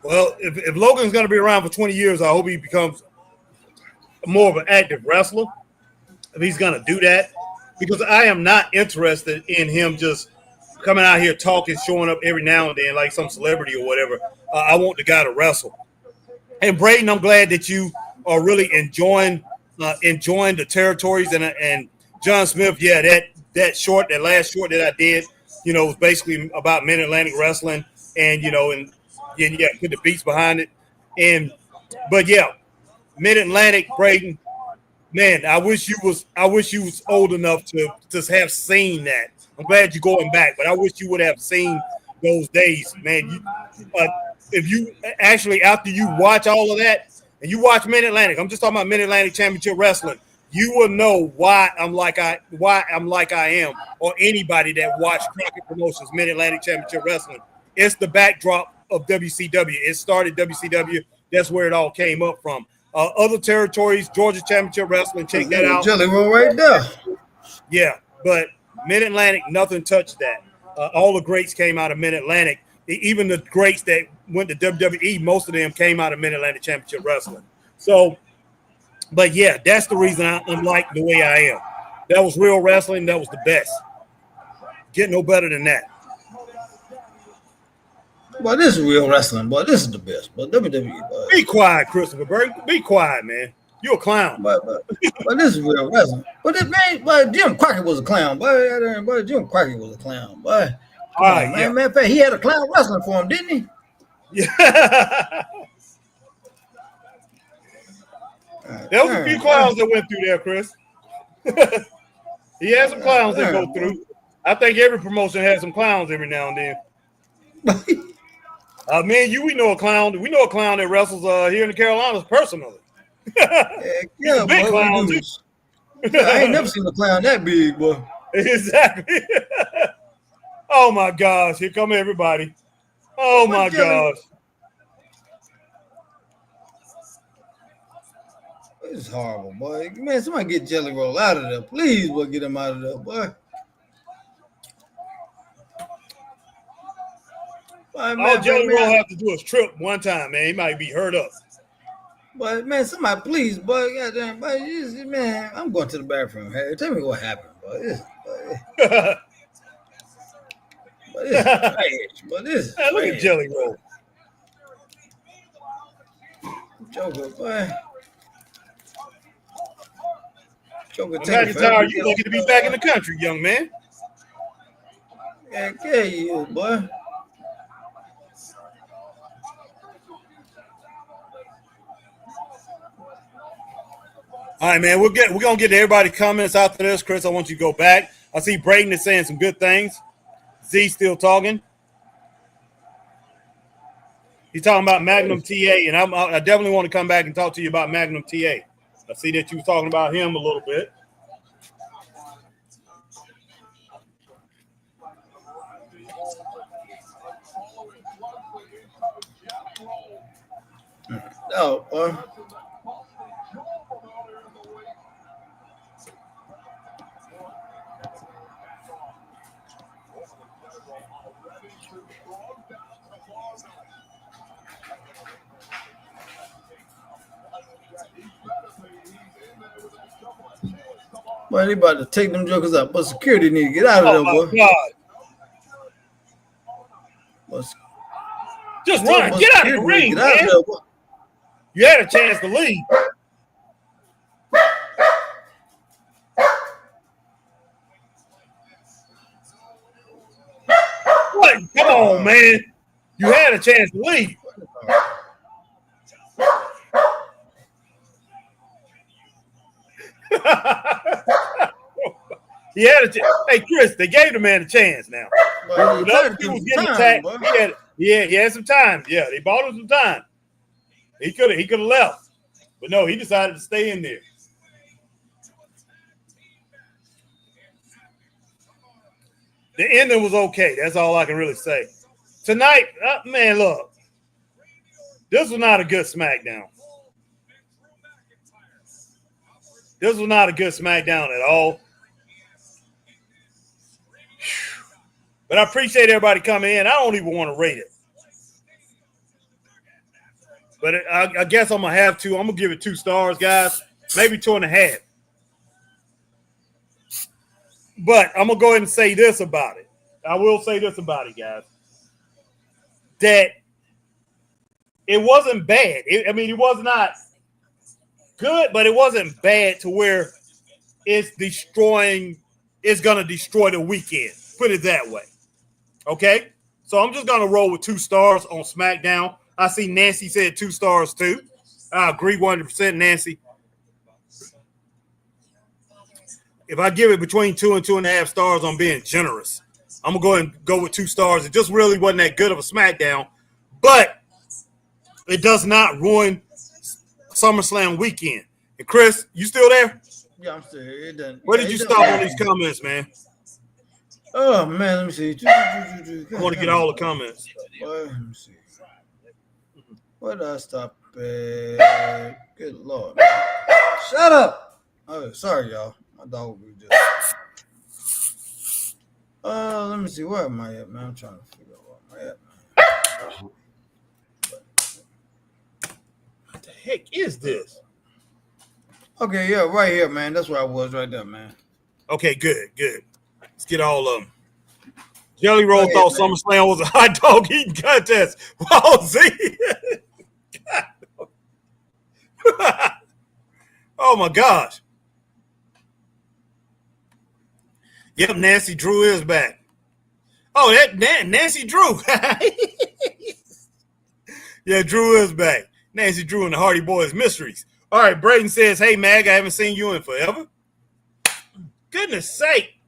Well, if Logan's going to be around for 20 years, I hope he becomes more of an active wrestler. If he's going to do that, because I am not interested in him just coming out here talking, showing up every now and then like some celebrity or whatever. I want the guy to wrestle. And Braden, I'm glad that you are really enjoying enjoying the territories and John Smith. Yeah, that last short that I did, was basically about Mid Atlantic wrestling, and put the beats behind it, but yeah, Mid Atlantic, Braden. Man, I wish you was old enough to have seen that. I'm glad you're going back, but I wish you would have seen those days, man. If you actually, after you watch all of that and you watch Mid Atlantic, I'm just talking about Mid Atlantic Championship Wrestling, you will know why I'm like I am, or anybody that watched Crockett Promotions Mid Atlantic Championship Wrestling. It's the backdrop of WCW. It started WCW. That's where it all came up from. Other territories, Georgia Championship Wrestling, check that out. Jelly roll right there. Yeah, but Mid Atlantic, nothing touched that. All the greats came out of Mid Atlantic. Even the greats that went to WWE, most of them came out of Mid Atlantic Championship Wrestling. So, but yeah, that's the reason I'm like the way I am. That was real wrestling. That was the best. Get no better than that. Boy, this is real wrestling, boy. This is the best. But WWE, boy. Be quiet, Christopher Burke. Be quiet, man. You're a clown. But this is real wrestling. But this man, boy, Jim Crockett was a clown, boy. Jim Crockett was a clown, boy. Come on, man. Yeah. Matter of fact, he had a clown wrestling for him, didn't he? Yeah. There was a few clowns that went through there, Chris. He had some clowns that go through. I think every promotion has some clowns every now and then. Me and you, we know a clown. We know a clown that wrestles here in the Carolinas personally. Yeah, big clown. I ain't never seen a clown that big, boy. Exactly. Oh my gosh! Here come everybody. Oh my gosh! It's horrible, boy. Man, somebody get Jelly Roll out of there, please. Boy, get him out of there, boy. All Jelly Roll have to do is trip one time, man. He might be hurt up. But man, somebody please, boy, goddamn, boy, man, I'm going to the bathroom. Hey, tell me what happened, boy. This is trash, boy. This is look at Jelly Roll. Joker, boy. Joker, I'm tired. You looking to be back in the country, young man. Yeah, you, boy. All right, man. We're gonna get to everybody's comments after this. Chris, I want you to go back. I see Braden is saying some good things. Z still talking. He's talking about Magnum TA, and I definitely want to come back and talk to you about Magnum TA. I see that you were talking about him a little bit. Oh, boy, they about to take them jokers out, but security need to get out of there, boy. God. Just run. Get out of the ring, man. You had a chance to leave. What? Come on, man. You had a chance to leave. He had a chance. Hey, Chris, they gave the man a chance now. Well, other people was getting attacked. He had some time. Yeah, they bought him some time. He could have left. But no, he decided to stay in there. The ending was okay. That's all I can really say. Tonight, man, look. This was not a good SmackDown. This was not a good SmackDown at all. But I appreciate everybody coming in. I don't even want to rate it. But I guess I'm going to have to. I'm going to give it 2 stars, guys. Maybe 2.5. But I'm going to go ahead and say this about it. I will say this about it, guys. That it wasn't bad. It was not. good, but it wasn't bad to where it's going to destroy the weekend. Put it that way. Okay? So I'm just going to roll with 2 stars on SmackDown. I see Nancy said 2 stars too. I agree 100%, Nancy. If I give it between 2 and 2.5 stars, I'm being generous. I'm going to go ahead and go with 2 stars. It just really wasn't that good of a SmackDown, but it does not ruin SummerSlam weekend. And Chris, you still there? Yeah, I'm still here. It doesn't. Where did you stop on these comments, man? Oh man, let me see. I want to get all the comments. Let me see. Where did I stop at? Good Lord. Shut up. Oh, sorry, y'all. My dog will be just. Let me see. Where am I at, man? I'm trying to figure out where am I at, man. What the heck is this? Okay, yeah, right here, man. That's where I was right there, man. Okay, good. Let's get all of them. Jelly Roll thought man. SummerSlam was a hot dog eating contest. Wow, Z. Oh my gosh. Yep, Nancy Drew is back. Oh, that Nancy Drew. Yeah, Drew is back. Nancy Drew and the Hardy Boys Mysteries. All right, Braden says, hey, Mag, I haven't seen you in forever. Goodness sake.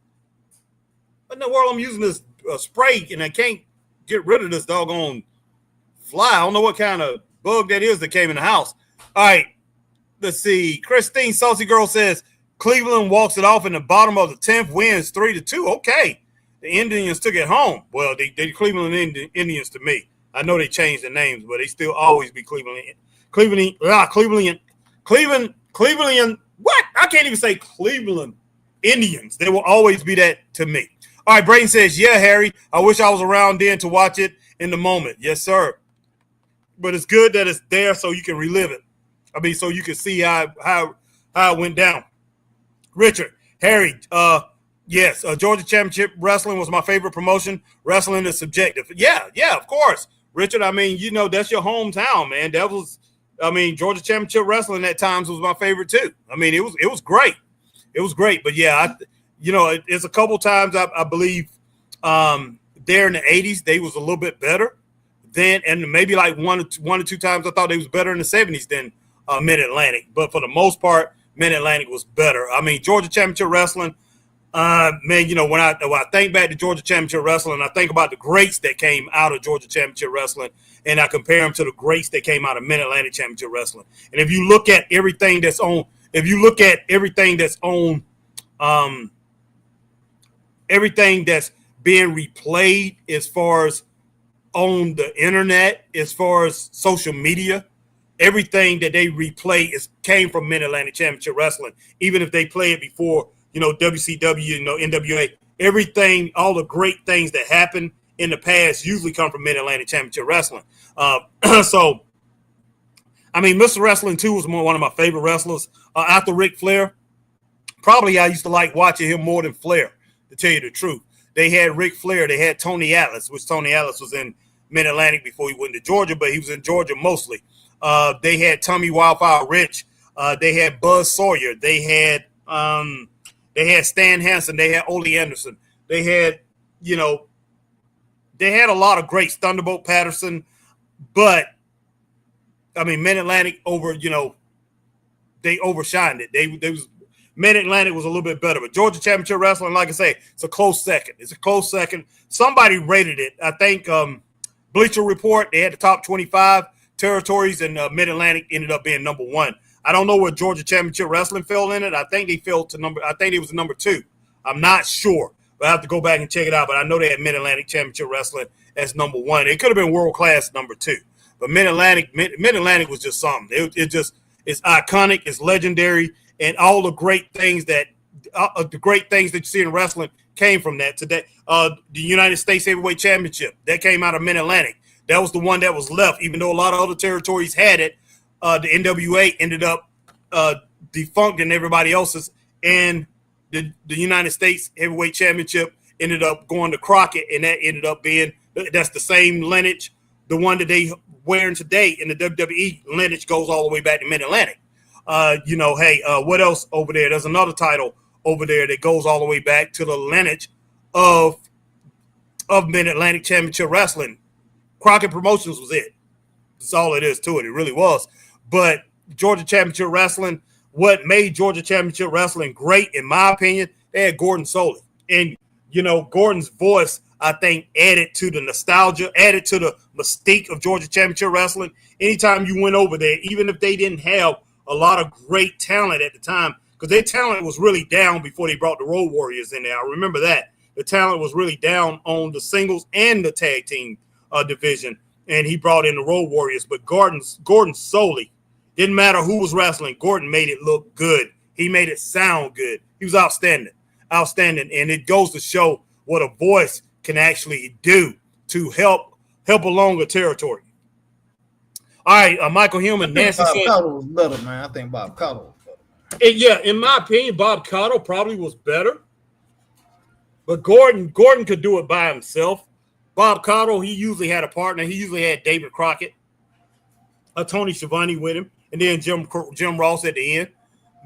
What in the world I'm using this spray and I can't get rid of this doggone fly. I don't know what kind of bug that is that came in the house. All right, let's see. Christine Saucy Girl says, Cleveland walks it off in the bottom of the 10th, wins 3-2. Okay. The Indians took it home. Well, they Cleveland Indians to me. I know they changed the names, but they still always be Cleveland. What? I can't even say Cleveland Indians. They will always be that to me. All right, Brayden says, yeah, Harry, I wish I was around then to watch it in the moment. Yes, sir. But it's good that it's there so you can relive it. I mean, so you can see how it went down. Richard, Harry, yes, Georgia Championship Wrestling was my favorite promotion. Wrestling is subjective. Yeah, of course. Richard, I mean, you know, that's your hometown, man. Georgia Championship Wrestling at times was my favorite too. I mean, it was great. It was great. But yeah, it's a couple times I believe there in the 80s, they was a little bit better then, and maybe like one or two times I thought they was better in the 70s than Mid-Atlantic. But for the most part, Mid-Atlantic was better. I mean, Georgia Championship Wrestling, man, you know, when I think back to Georgia Championship Wrestling, I think about the greats that came out of Georgia Championship Wrestling, and I compare them to the greats that came out of Mid-Atlantic Championship Wrestling. And if you look at everything that's on, everything that's being replayed as far as on the internet, as far as social media, everything that they replay came from Mid-Atlantic Championship Wrestling. Even if they play it before, you know, WCW, you know, NWA, everything, all the great things that happened in the past usually come from Mid-Atlantic Championship Wrestling. So, I mean, Mr. Wrestling 2 was one of my favorite wrestlers. After Ric Flair, probably I used to like watching him more than Flair, to tell you the truth. They had Ric Flair. They had Tony Atlas, which Tony Atlas was in Mid-Atlantic before he went to Georgia, but he was in Georgia mostly. They had Tommy Wildfire Rich. They had Buzz Sawyer. They had Stan Hansen. They had Ole Anderson. They had, you know, they had a lot of greats. Thunderbolt Patterson, but I mean, Mid-Atlantic they overshined it. They was Mid-Atlantic was a little bit better, but Georgia Championship Wrestling, like I say, it's a close second. Somebody rated it. I think Bleacher Report, they had the top 25 territories, and Mid-Atlantic ended up being number 1. I don't know where Georgia Championship Wrestling fell in it. I think they fell to I think it was number 2. I'm not sure, but I have to go back and check it out. But I know they had Mid-Atlantic Championship Wrestling as number 1. It could have been World Class number 2, but Mid-Atlantic was just something. It's iconic, it's legendary, and all the great things that you see in wrestling came from that. Today, the United States Heavyweight Championship that came out of Mid-Atlantic. That was the one that was left, even though a lot of other territories had it. The NWA ended up defuncting everybody else's, and the United States Heavyweight Championship ended up going to Crockett, and that ended up being that's the same lineage. The one that they wearing today in the WWE lineage goes all the way back to Mid-Atlantic. What else over there? There's another title over there that goes all the way back to the lineage of Mid-Atlantic Championship Wrestling. Crockett Promotions was it. That's all it is to it. It really was. But Georgia Championship Wrestling, what made Georgia Championship Wrestling great, in my opinion, they had Gordon Soley. And, Gordon's voice, I think, added to the nostalgia, added to the mystique of Georgia Championship Wrestling. Anytime you went over there, even if they didn't have a lot of great talent at the time, because their talent was really down before they brought the Road Warriors in there. I remember that. The talent was really down on the singles and the tag team division, and he brought in the Road Warriors. But Gordon Soley, didn't matter who was wrestling, Gordon made it look good. He made it sound good. He was outstanding. And it goes to show what a voice can actually do to help along a territory. All right, Michael Human, Nancy Bob said, Cottle was better, man. I think Bob Cottle was better. yeah, in my opinion, Bob Cottle probably was better. But Gordon could do it by himself. Bob Cottle, he usually had a partner. He usually had David Crockett, Tony Schiavone with him, and then Jim Ross at the end.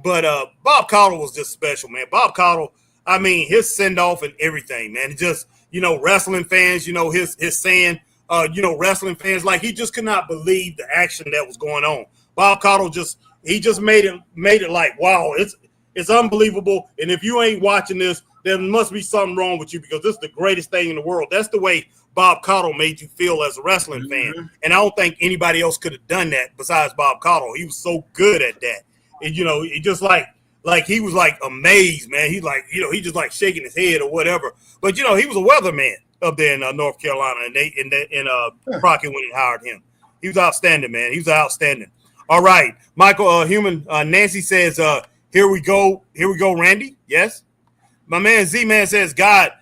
But Bob Cottle was just special, man. Bob Cottle, I mean, his send-off and everything, man. Just, wrestling fans, his saying, wrestling fans, like, he just could not believe the action that was going on. Bob Cottle just made it like, wow, it's unbelievable. And if you ain't watching this, there must be something wrong with you, because this is the greatest thing in the world. That's the way Bob Cottle made you feel as a wrestling fan. And I don't think anybody else could have done that besides Bob Cottle. He was so good at that. And, it just like he was like amazed, man. He like, he just like shaking his head or whatever. But, he was a weatherman up there in North Carolina, and Crockett when he hired him. He was outstanding, man. He was outstanding. All right. Michael Human, Nancy says, here we go, Randy. Yes. My man Z-Man says, God,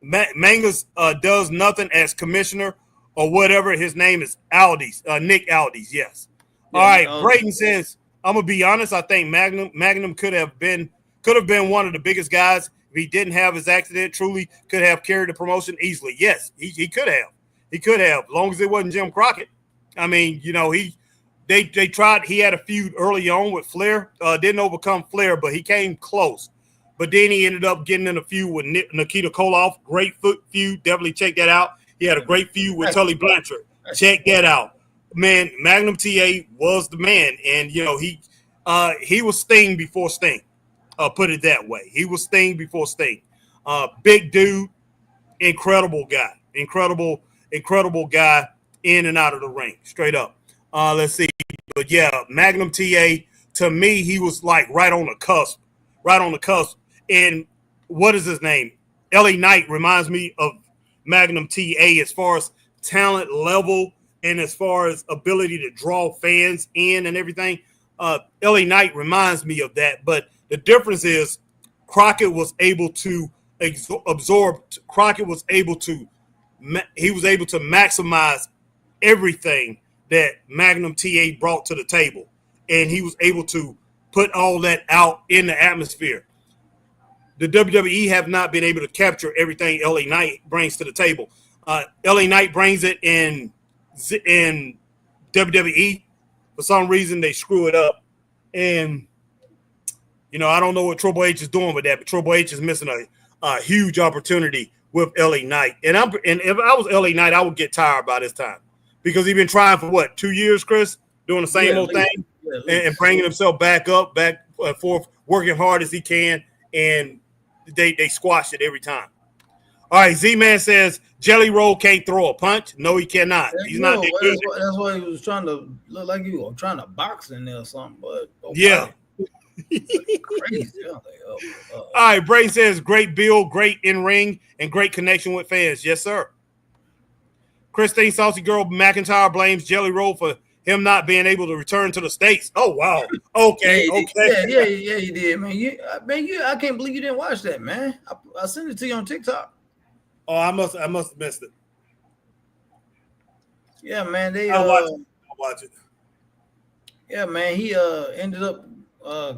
Mangas does nothing as commissioner or whatever. His name is Nick Aldi's. Yes. Yeah, all right. Brayden says, I'm gonna be honest. I think Magnum could have been one of the biggest guys if he didn't have his accident. Truly could have carried the promotion easily. Yes, he could have. He could have, as long as it wasn't Jim Crockett. I mean, they tried. He had a feud early on with Flair. Didn't overcome Flair, but he came close. But then he ended up getting in a feud with Nikita Koloff. Great feud. Definitely check that out. He had a great feud with Tully Blanchard. Check that out. Man, Magnum TA was the man. And, he was Sting before Sting. Put it that way. He was Sting before Sting. Big dude. Incredible guy. Incredible guy in and out of the ring. Straight up. Let's see. But, yeah, Magnum TA, to me, he was like right on the cusp. Right on the cusp. And what is his name? L.A. Knight reminds me of Magnum TA as far as talent level and as far as ability to draw fans in and everything. L.A. Knight reminds me of that. But the difference is Crockett was able to absorb. Crockett was able to maximize everything that Magnum TA brought to the table. And he was able to put all that out in the atmosphere. The WWE have not been able to capture everything L.A. Knight brings to the table. L.A. Knight brings it in WWE. For some reason, they screw it up. And, I don't know what Triple H is doing with that, but Triple H is missing a huge opportunity with L.A. Knight. And if I was L.A. Knight, I would get tired by this time. Because he's been trying for, 2 years, Chris? Doing the same old thing? And bringing himself back forth, working hard as he can, and they squash it every time. All right, Z-Man says Jelly Roll can't throw a punch. No, he cannot. He's not that good. That's why he was trying to look like he was trying to box in there or something. But yeah. Crazy. All right, Bray says great build, great in-ring, and great connection with fans. Yes, sir. Christine Saucy Girl McIntyre blames Jelly Roll for him not being able to return to the States. Oh, wow. Okay. Yeah, he did, man. I can't believe you didn't watch that, man. I sent it to you on TikTok. Oh, I must have missed it. Yeah, man. I'll watch it. Yeah, man. He ended up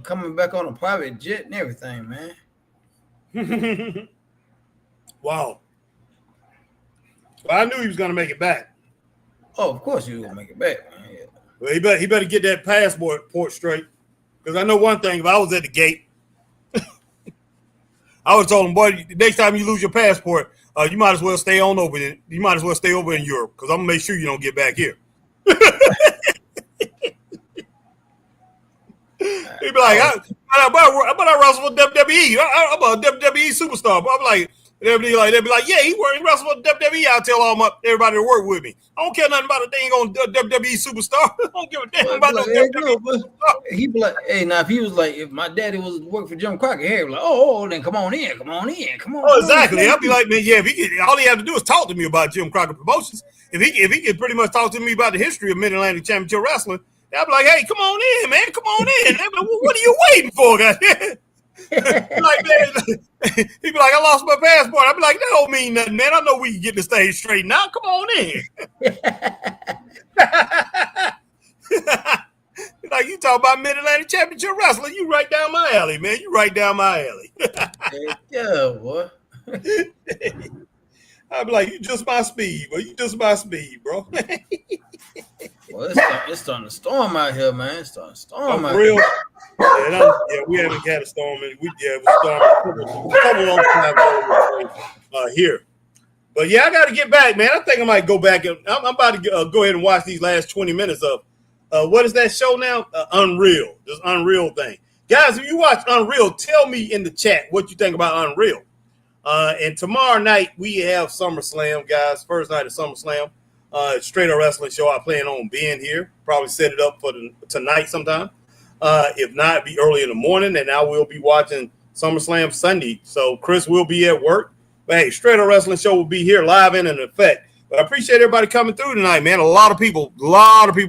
coming back on a private jet and everything, man. Wow. Well, I knew he was going to make it back. Oh, of course he was going to make it back, man. Yeah. Well, he better get that passport straight. Because I know one thing, if I was at the gate, I would told him, boy, next time you lose your passport, you might as well stay on over there. You might as well stay over in Europe because I'm gonna make sure you don't get back here. He'd be like, I wrestle for WWE. I'm a WWE superstar. But I'm like, they'd be like, yeah, he wrestled for WWE. I'll tell everybody to work with me. I don't care nothing about a thing on WWE superstar. I don't give a damn about no WWE superstar. He'd be like, hey, now if he was like, if my daddy was work for Jim Crockett, he'd be like, oh, then come on in. Oh, exactly. I'd be like, man, yeah, all he had to do is talk to me about Jim Crockett Promotions. If he could pretty much talk to me about the history of Mid-Atlantic Championship Wrestling, I'd be like, hey, come on in, man. Come on in. They'd be like, well, what are you waiting for, guys? He'd be like, I lost my passport. I'd be like, that don't mean nothing, man. I know we can get this thing straightened out. Come on in. Like, you talk about Mid-Atlantic Championship Wrestling, you right down my alley, man. You right down my alley. Yeah, boy. I'd be like, you just my speed, bro. You just my speed, bro. Well, it's starting to storm out here, man. It's starting to storm out real. here. Yeah, we haven't had a storm. It was storming a couple long times here. But yeah, I got to get back, man. I think I might go back and I'm about to go ahead and watch these last 20 minutes of what is that show now? Unreal. This Unreal thing. Guys, if you watch Unreal, tell me in the chat what you think about Unreal. And tomorrow night we have SummerSlam, guys. First night of SummerSlam. Straight Up Wrestling Show. I plan on being here. Probably set it up for tonight sometime. If not, it'll be early in the morning, and I will be watching SummerSlam Sunday. So Chris will be at work. But hey, Straight Up Wrestling Show will be here live and in effect. But I appreciate everybody coming through tonight, man. A lot of people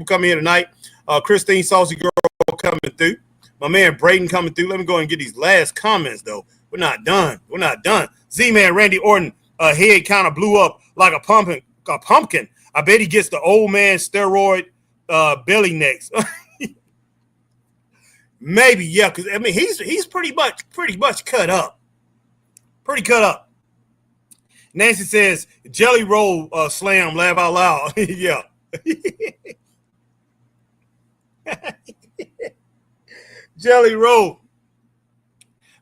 coming here tonight. Christine Saucy Girl coming through. My man Braden coming through. Let me go ahead and get these last comments, though. We're not done. Z-Man Randy Orton head kind of blew up like a pumpkin. I bet he gets the old man steroid belly next. Maybe, yeah, because I mean he's pretty much cut up. Pretty cut up. Nancy says Jelly Roll slam, laugh out loud. Yeah. Jelly Roll.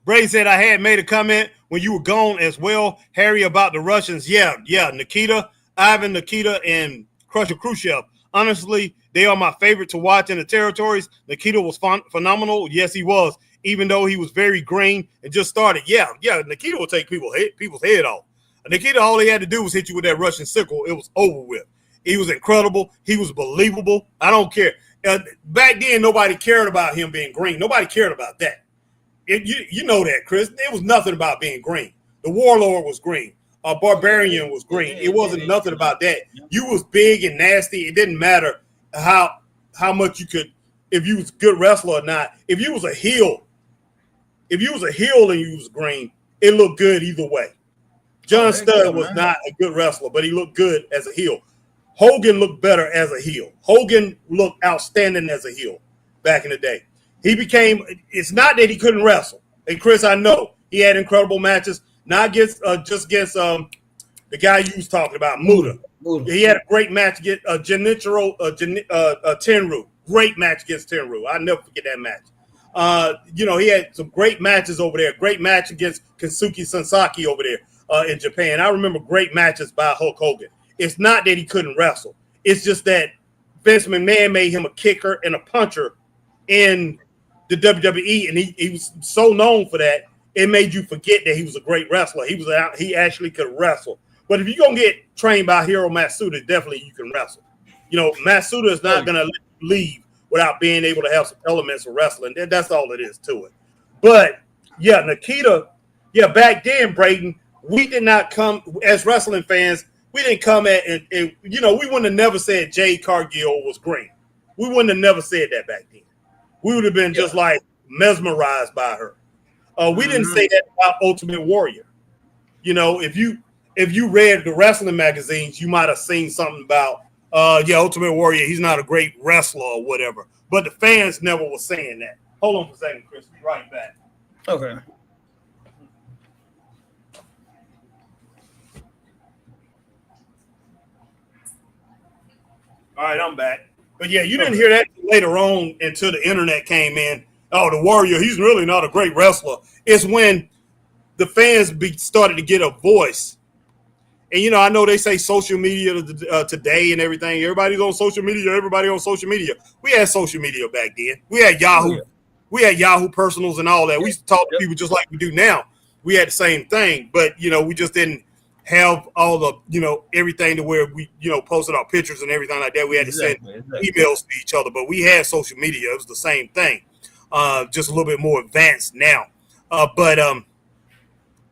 Brady said I had made a comment when you were gone as well, Harry, about the Russians. Yeah, Nikita, Ivan, Nikita, and Crusher Khrushchev. Honestly, they are my favorite to watch in the territories. Nikita was phenomenal. Yes, he was, even though he was very green and just started. Yeah, Nikita will take people's head off. Nikita, all he had to do was hit you with that Russian sickle. It was over with. He was incredible. He was believable. I don't care. Back then, nobody cared about him being green. Nobody cared about that. You know that, Chris. There was nothing about being green. The Warlord was green. Barbarian was green. It wasn't nothing about that. You was big and nasty. It didn't matter how much you could, if you was a good wrestler or not. If you was a heel and you was green, it looked good either way. John Studd was not a good wrestler, but he looked good as a heel. Hogan looked better as a heel. Hogan looked outstanding as a heel back in the day. It's not that he couldn't wrestle. And Chris, I know he had incredible matches, not against just against the guy you was talking about, Muta. He had a great match against Genichiro Tenryu. Great match against Tenryu. I'll never forget that match. He had some great matches over there. Great match against Kensuke Sasaki over there in Japan. I remember great matches by Hulk Hogan. It's not that he couldn't wrestle. It's just that Vince McMahon made him a kicker and a puncher in the WWE, and he was so known for that, it made you forget that he was a great wrestler. He actually could wrestle. But if you're going to get trained by Hiro Matsuda, definitely you can wrestle. Matsuda is not going to leave without being able to have some elements of wrestling. That's all it is to it. But, yeah, Nikita, back then, Braden, we did not come, as wrestling fans, we didn't come at, and we wouldn't have never said Jade Cargill was green. We wouldn't have never said that back then. We would have been just like mesmerized by her. We didn't say that about Ultimate Warrior. If you read the wrestling magazines, you might have seen something about, Ultimate Warrior, he's not a great wrestler or whatever. But the fans never were saying that. Hold on for a second, Chris. Be right back. Okay. All right, I'm back. But yeah, you didn't hear that later on until the internet came in. oh, the Warrior, he's really not a great wrestler. It's when the fans started to get a voice. And, you know, I know they say social media today and everything. Everybody's on social media. Everybody on social media. We had social media back then. We had Yahoo. Oh, yeah. We had Yahoo personals and all that. We used to talk to people just like we do now. We had the same thing, but, you know, we just didn't have all the, you know, everything to where we, you know, posted our pictures and everything like that. We had to send emails to each other, but we had social media. It was the same thing, just a little bit more advanced now. But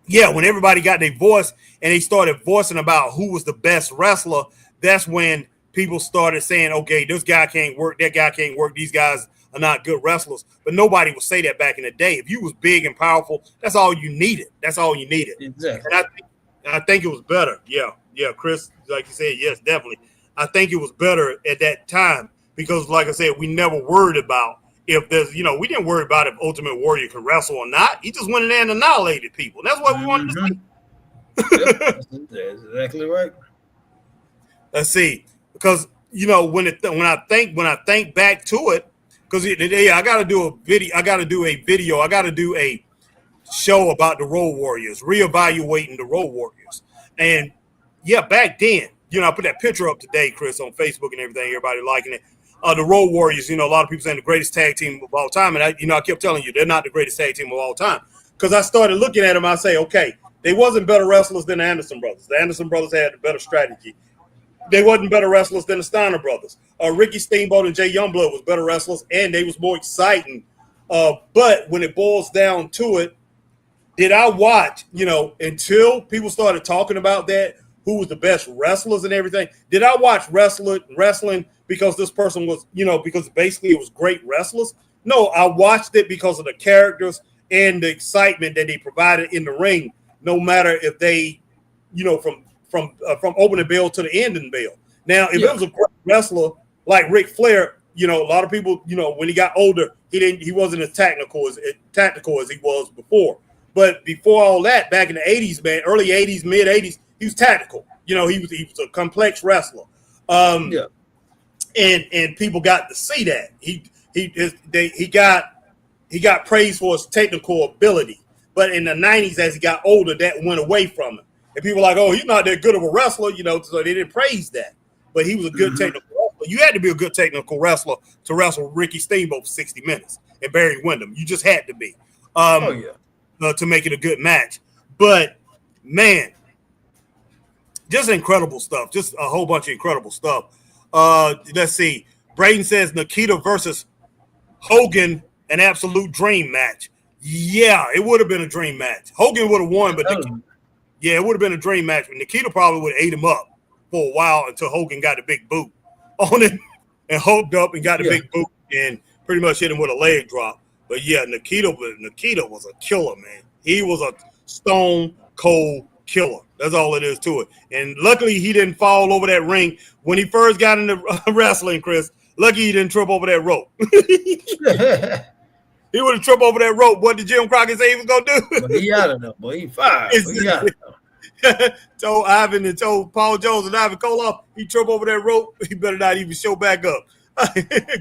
yeah, when everybody got their voice and they started voicing about who was the best wrestler, that's when people started saying, okay, this guy can't work, that guy can't work, these guys are not good wrestlers. But nobody would say that back in the day. If you was big and powerful, that's all you needed. That's all you needed. Exactly. And I think it was better. Yeah, Chris, like you said, yes, definitely. I think it was better at that time because, like I said, we never worried about if there's, you know, we didn't worry about if Ultimate Warrior could wrestle or not. He just went in there and annihilated people. And that's what we wanted to see. Yep, that's exactly right. Let's see, because you know when I think back to it, because I got to do a video. I got to do a show about the Road Warriors, reevaluating the Road Warriors, and yeah, back then, you know, I put that picture up today, Chris, on Facebook and everything. Everybody liking it. The Road Warriors, you know, a lot of people saying the greatest tag team of all time, and I kept telling you they're not the greatest tag team of all time because I started looking at them. I say, okay, they wasn't better wrestlers than the Anderson brothers. The Anderson brothers had a better strategy. They wasn't better wrestlers than the Steiner brothers. Ricky Steamboat and Jay Youngblood was better wrestlers, and they was more exciting. But when it boils down to it, did I watch, you know, until people started talking about that, who was the best wrestlers and everything, did I watch wrestling because this person was, you know, because basically it was great wrestlers? No, I watched it because of the characters and the excitement that they provided in the ring, no matter if they, you know, from opening bell to the ending bell. Now, if it was a great wrestler like Ric Flair, you know, a lot of people, you know, when he got older, he wasn't as tactical as he was before. But before all that, back in the 80s, man, early 80s, mid 80s, he was tactical. You know, he was a complex wrestler. And people got to see that. He got praised for his technical ability. But in the 90s, as he got older, that went away from him. And people were like, oh, he's not that good of a wrestler, you know, so they didn't praise that. But he was a good technical wrestler. You had to be a good technical wrestler to wrestle Ricky Steamboat for 60 minutes and Barry Windham. You just had to be to make it a good match. But, man, just incredible stuff. Just a whole bunch of incredible stuff. Let's see. Braden says Nikita versus Hogan, an absolute dream match. Yeah, it would have been a dream match. Hogan would have won, but it would have been a dream match. Nikita probably would have ate him up for a while until Hogan got the big boot on him and hulked up and got the big boot and pretty much hit him with a leg drop. But yeah, Nikita was a killer, man. He was a stone cold killer. That's all it is to it. And luckily he didn't fall over that ring when he first got into wrestling, Chris. Lucky he didn't trip over that rope. He would have tripped over that rope. What did Jim Crockett say he was gonna do? But he out of there, boy. He fired. Told Ivan and told Paul Jones and Ivan Koloff, he tripped over that rope. He better not even show back up.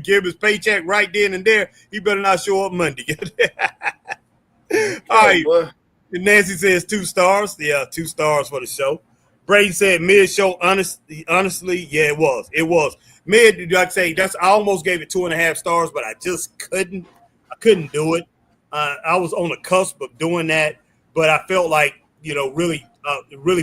Give him his paycheck right then and there. He better not show up Monday. All right. Boy. Nancy says 2 stars. Yeah, 2 stars for the show. Brady said mid-show. Honestly, yeah, it was. It was mid. Like I say, I almost gave it 2.5 stars, but I just couldn't. I couldn't do it. I was on the cusp of doing that, but I felt like, you know, really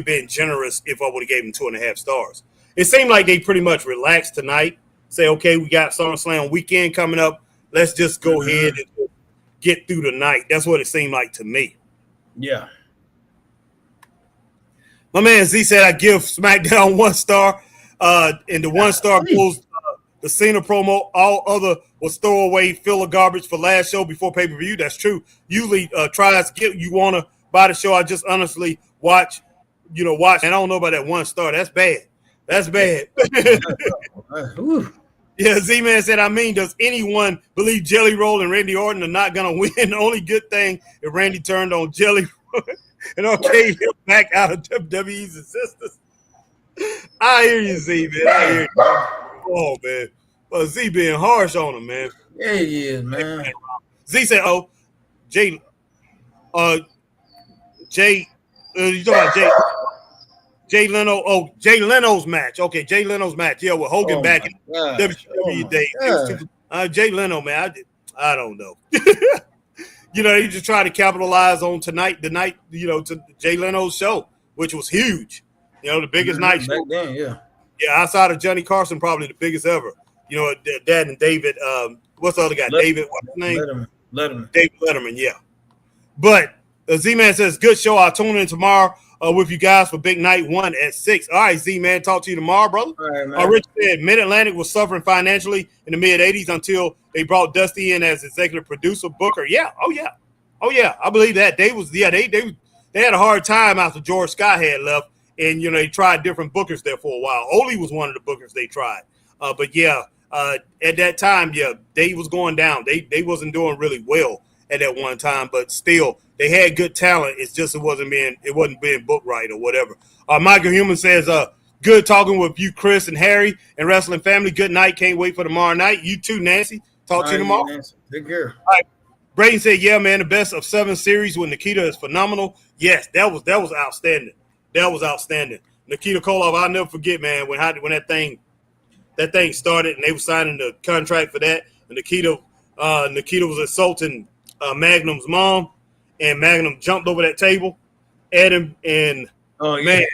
being generous if I would have gave them 2.5 stars. It seemed like they pretty much relaxed tonight. Say, okay, we got SummerSlam weekend coming up. Let's just go ahead and get through the night. That's what it seemed like to me. Yeah. My man Z said I give SmackDown 1 star, and the 1 star goes the Cena promo. All other was throwaway filler garbage for last show before pay-per-view. That's true. Usually tries get you want to buy the show. I just honestly watch. And I don't know about that 1 star. That's bad. That's bad. Yeah, Z-Man said, does anyone believe Jelly Roll and Randy Orton are not going to win? The only good thing if Randy turned on Jelly Roll and okayed him back out of WWE's assistants. I hear you, Z, man. I hear you. Oh, man. Well, Z being harsh on him, man. Yeah, he is, man. Z said, "Oh, Jay, Jay, you talking about Jay Leno? Oh, Jay Leno's match. Okay, Jay Leno's match. Yeah, with Hogan Oh back my in gosh. Oh WWE my days. It was gosh. too, Jay Leno, man. I don't know. You know, he just tried to capitalize on the night, you know, to Jay Leno's show, which was huge. You know, the biggest night Back show. then, yeah. Yeah, outside of Johnny Carson, probably the biggest ever. You know, Dad and David. What's the other guy? David. What's his name? Letterman. David Letterman. Yeah. But Z-Man says, good show. I'll tune in tomorrow with you guys for Big Night 1 at 6. All right, Z-Man. Talk to you tomorrow, brother. All right, man. Rich said, Mid-Atlantic was suffering financially in the mid-'80s until they brought Dusty in as executive producer, Booker. Yeah. Oh, yeah. Oh, yeah. I believe that. They had a hard time after George Scott had left. And, you know, they tried different bookers there for a while. Ole was one of the bookers they tried. But, yeah, at that time, yeah, they was going down. They wasn't doing really well at that one time. But still, they had good talent. It's just it wasn't being booked right or whatever. Michael Human says, good talking with you, Chris and Harry and Wrestling Family. Good night. Can't wait for tomorrow night. You too, Nancy. Talk to you tomorrow. Nancy. Take care. All right. Braden said, yeah, man, the best of 7 series with Nikita is phenomenal. Yes, that was outstanding. That was outstanding. Nikita Koloff, I'll never forget, man, when that thing started and they were signing the contract for that. And Nikita was assaulting Magnum's mom, and Magnum jumped over that table at him. And man,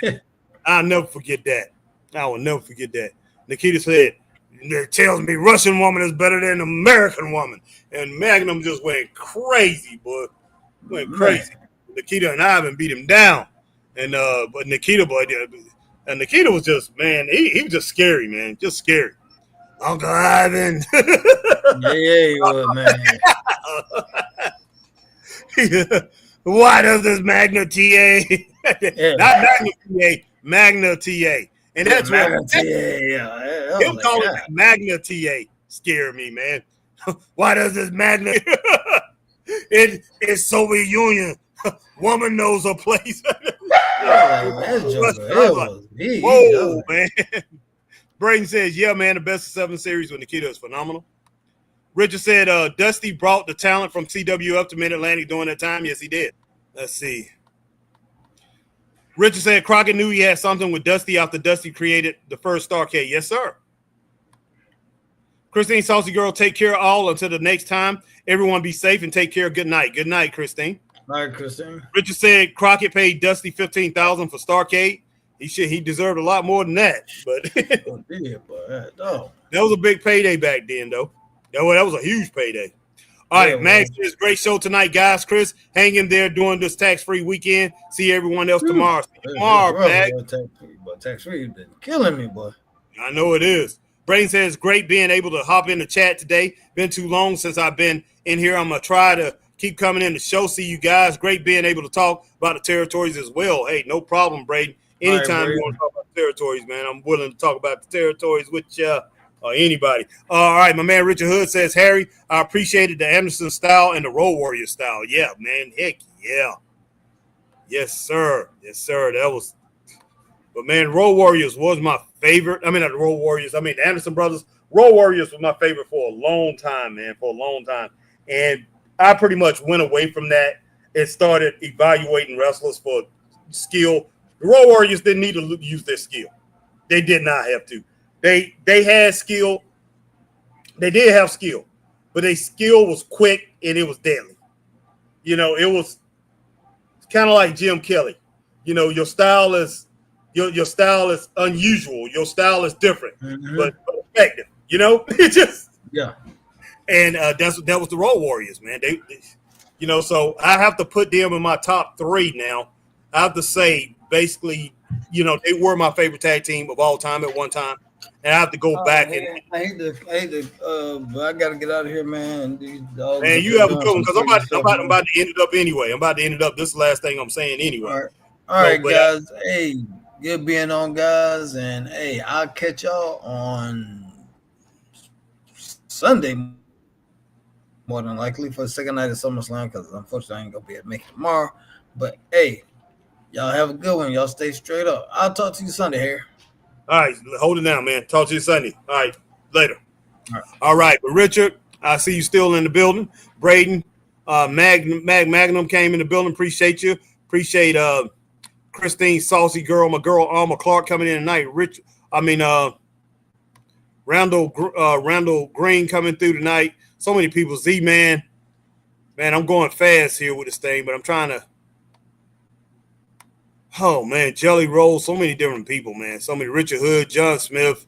I'll never forget that. I will never forget that. Nikita said, "It tells me Russian woman is better than American woman," and Magnum just went crazy, boy. Went crazy. Man. Nikita and Ivan beat him down. And but Nikita was just, man, he was just scary, man. Just scary. Uncle Ivan. Yeah, he was, man. Why does this Magna TA? Yeah. Not Magna TA, Magna TA. And that's Magna what TA. Him calling it Magna TA scared me, man. Why does this Magna it's Soviet Union. Woman knows her place. Whoa, man. Braden says, yeah, man, the best of 7 series with Nikita is phenomenal. Richard said, Dusty brought the talent from CW up to Mid-Atlantic during that time. Yes, he did. Let's see. Richard said, Crockett knew he had something with Dusty after Dusty created the first Starcade. Yes, sir. Christine Saucy Girl, take care of all until the next time. Everyone be safe and take care. Good night. Good night, Christine. All right, Christine. Richard said Crockett paid Dusty $15,000 for Starcade. He deserved a lot more than that. But that was a big payday back then, though. That was a huge payday. All right, Max, it's a great show tonight, guys. Chris, hang in there during this tax-free weekend. See everyone else tomorrow. See you tomorrow, Max. Tax-free been killing me, boy. I know it is. Braden says, great being able to hop in the chat today. Been too long since I've been in here. I'm going to try to keep coming in the show. See you guys. Great being able to talk about the territories as well. Hey, no problem, Braden. Anytime you want to talk about the territories, man, I'm willing to talk about the territories with or anybody. All right, my man Richard Hood says, Harry, I appreciated the Anderson style and the Road Warrior style. Yeah, man. Heck yeah. Yes, sir. Yes, sir. That was – but, man, Road Warriors was my favorite. I mean, not the Road Warriors. I mean, the Anderson brothers. Road Warriors was my favorite for a long time, man, for a long time. And I pretty much went away from that and started evaluating wrestlers for skill. The Road Warriors didn't need to use their skill. They did not have to. They had skill. They did have skill, but their skill was quick and it was deadly. You know, it was kind of like Jim Kelly. You know, your style is unusual. Your style is different, but effective. You know, it just And that was the Road Warriors, man. They, you know, so I have to put them in my top 3 now. I have to say, basically, you know, they were my favorite tag team of all time at one time. And I have to go back man, I hate to, but I gotta get out of here, man. These dogs, man, you have a good one because I'm about to end it up anyway. I'm about to end it up. This is the last thing I'm saying anyway. All right, guys. Hey, good being on, guys, and hey, I'll catch y'all on Sunday, more than likely, for the second night of SummerSlam, because unfortunately I ain't gonna be able to make it tomorrow. But hey, y'all have a good one. Y'all stay straight up. I'll talk to you Sunday, Harry. All right, hold it down, man. Talk to you Sunday. All right, later. All right, but Richard, I see you still in the building. Braden, Magnum came in the building. Appreciate you. Appreciate Christine, Saucy Girl, my girl Alma Clark coming in tonight. Randall Green coming through tonight. So many people. Z-Man. Man, I'm going fast here with this thing, but I'm trying to. Oh, man. Jelly Roll. So many different people, man. So many. Richard Hood, John Smith,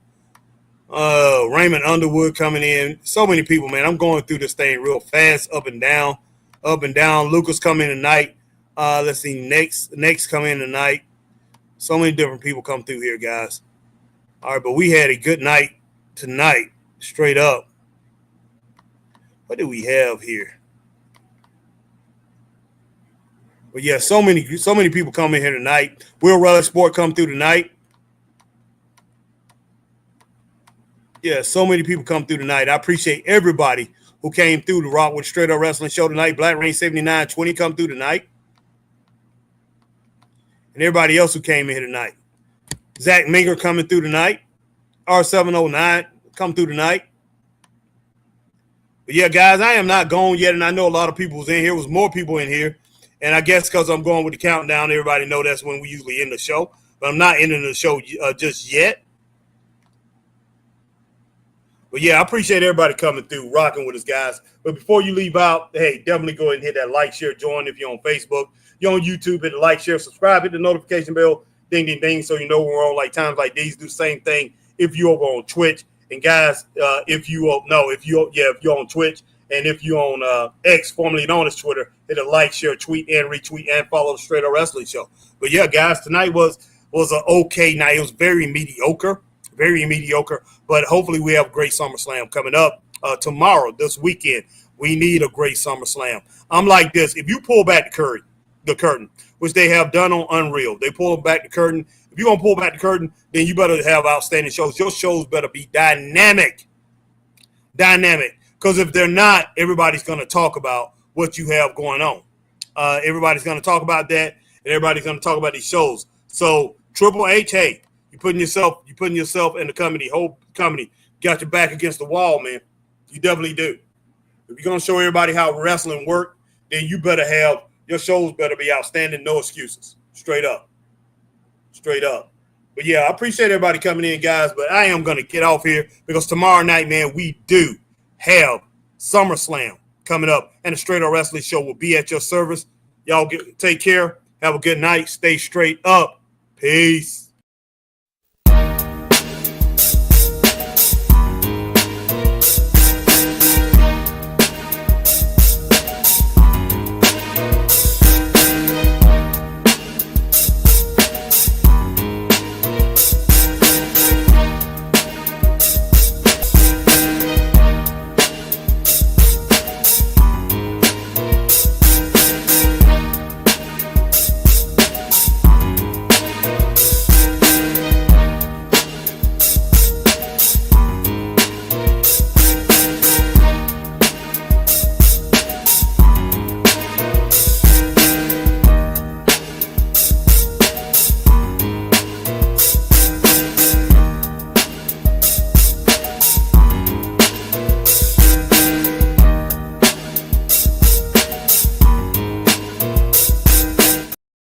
Raymond Underwood coming in. So many people, man. I'm going through this thing real fast, up and down. Up and down. Lucas coming in tonight. Let's see. Next come in tonight. So many different people come through here, guys. All right, but we had a good night tonight, straight up. What do we have here? But yeah, so many people come in here tonight. Will Relic Sport come through tonight. Yeah, so many people come through tonight. I appreciate everybody who came through the Rock with Straight Up Wrestling show tonight. Black Rain 7920 come through tonight. And everybody else who came in here tonight. Zach Minger coming through tonight. R709 come through tonight. But yeah, guys, I am not gone yet, and I know a lot of people was in here. There was more people in here. And I guess because I'm going with the countdown, everybody know that's when we usually end the show. But I'm not ending the show just yet. But yeah, I appreciate everybody coming through, rocking with us, guys. But before you leave out, hey, definitely go ahead and hit that like, share, join if you're on Facebook. You're on YouTube, hit the like, share, subscribe, hit the notification bell, ding, ding, ding, so you know when we're on like times like these. Do the same thing if you're over on Twitch. And guys, if you're on Twitch and if you're on X, formerly known as Twitter, hit a like, share, tweet, and retweet, and follow the Straight Up Wrestling Show. But yeah, guys, tonight was an okay night. It was very mediocre. But hopefully we have a great SummerSlam coming up tomorrow, this weekend. We need a great SummerSlam. I'm like this. If you pull back the curtain, which they have done on Unreal, they pull back the curtain. If you're going to pull back the curtain, then you better have outstanding shows. Your shows better be dynamic. Because if they're not, everybody's going to talk about what you have going on. Everybody's going to talk about that, and everybody's going to talk about these shows. So Triple H, hey, you're putting yourself in the whole company got your back against the wall, man. You definitely do. If you're going to show everybody how wrestling works, then you better have your shows better be outstanding, no excuses. Straight up. But yeah, I appreciate everybody coming in, guys, but I am going to get off here because tomorrow night, man, we do have SummerSlam coming up, and the Straight Up Wrestling Show will be at your service. Y'all take care. Have a good night. Stay straight up. Peace.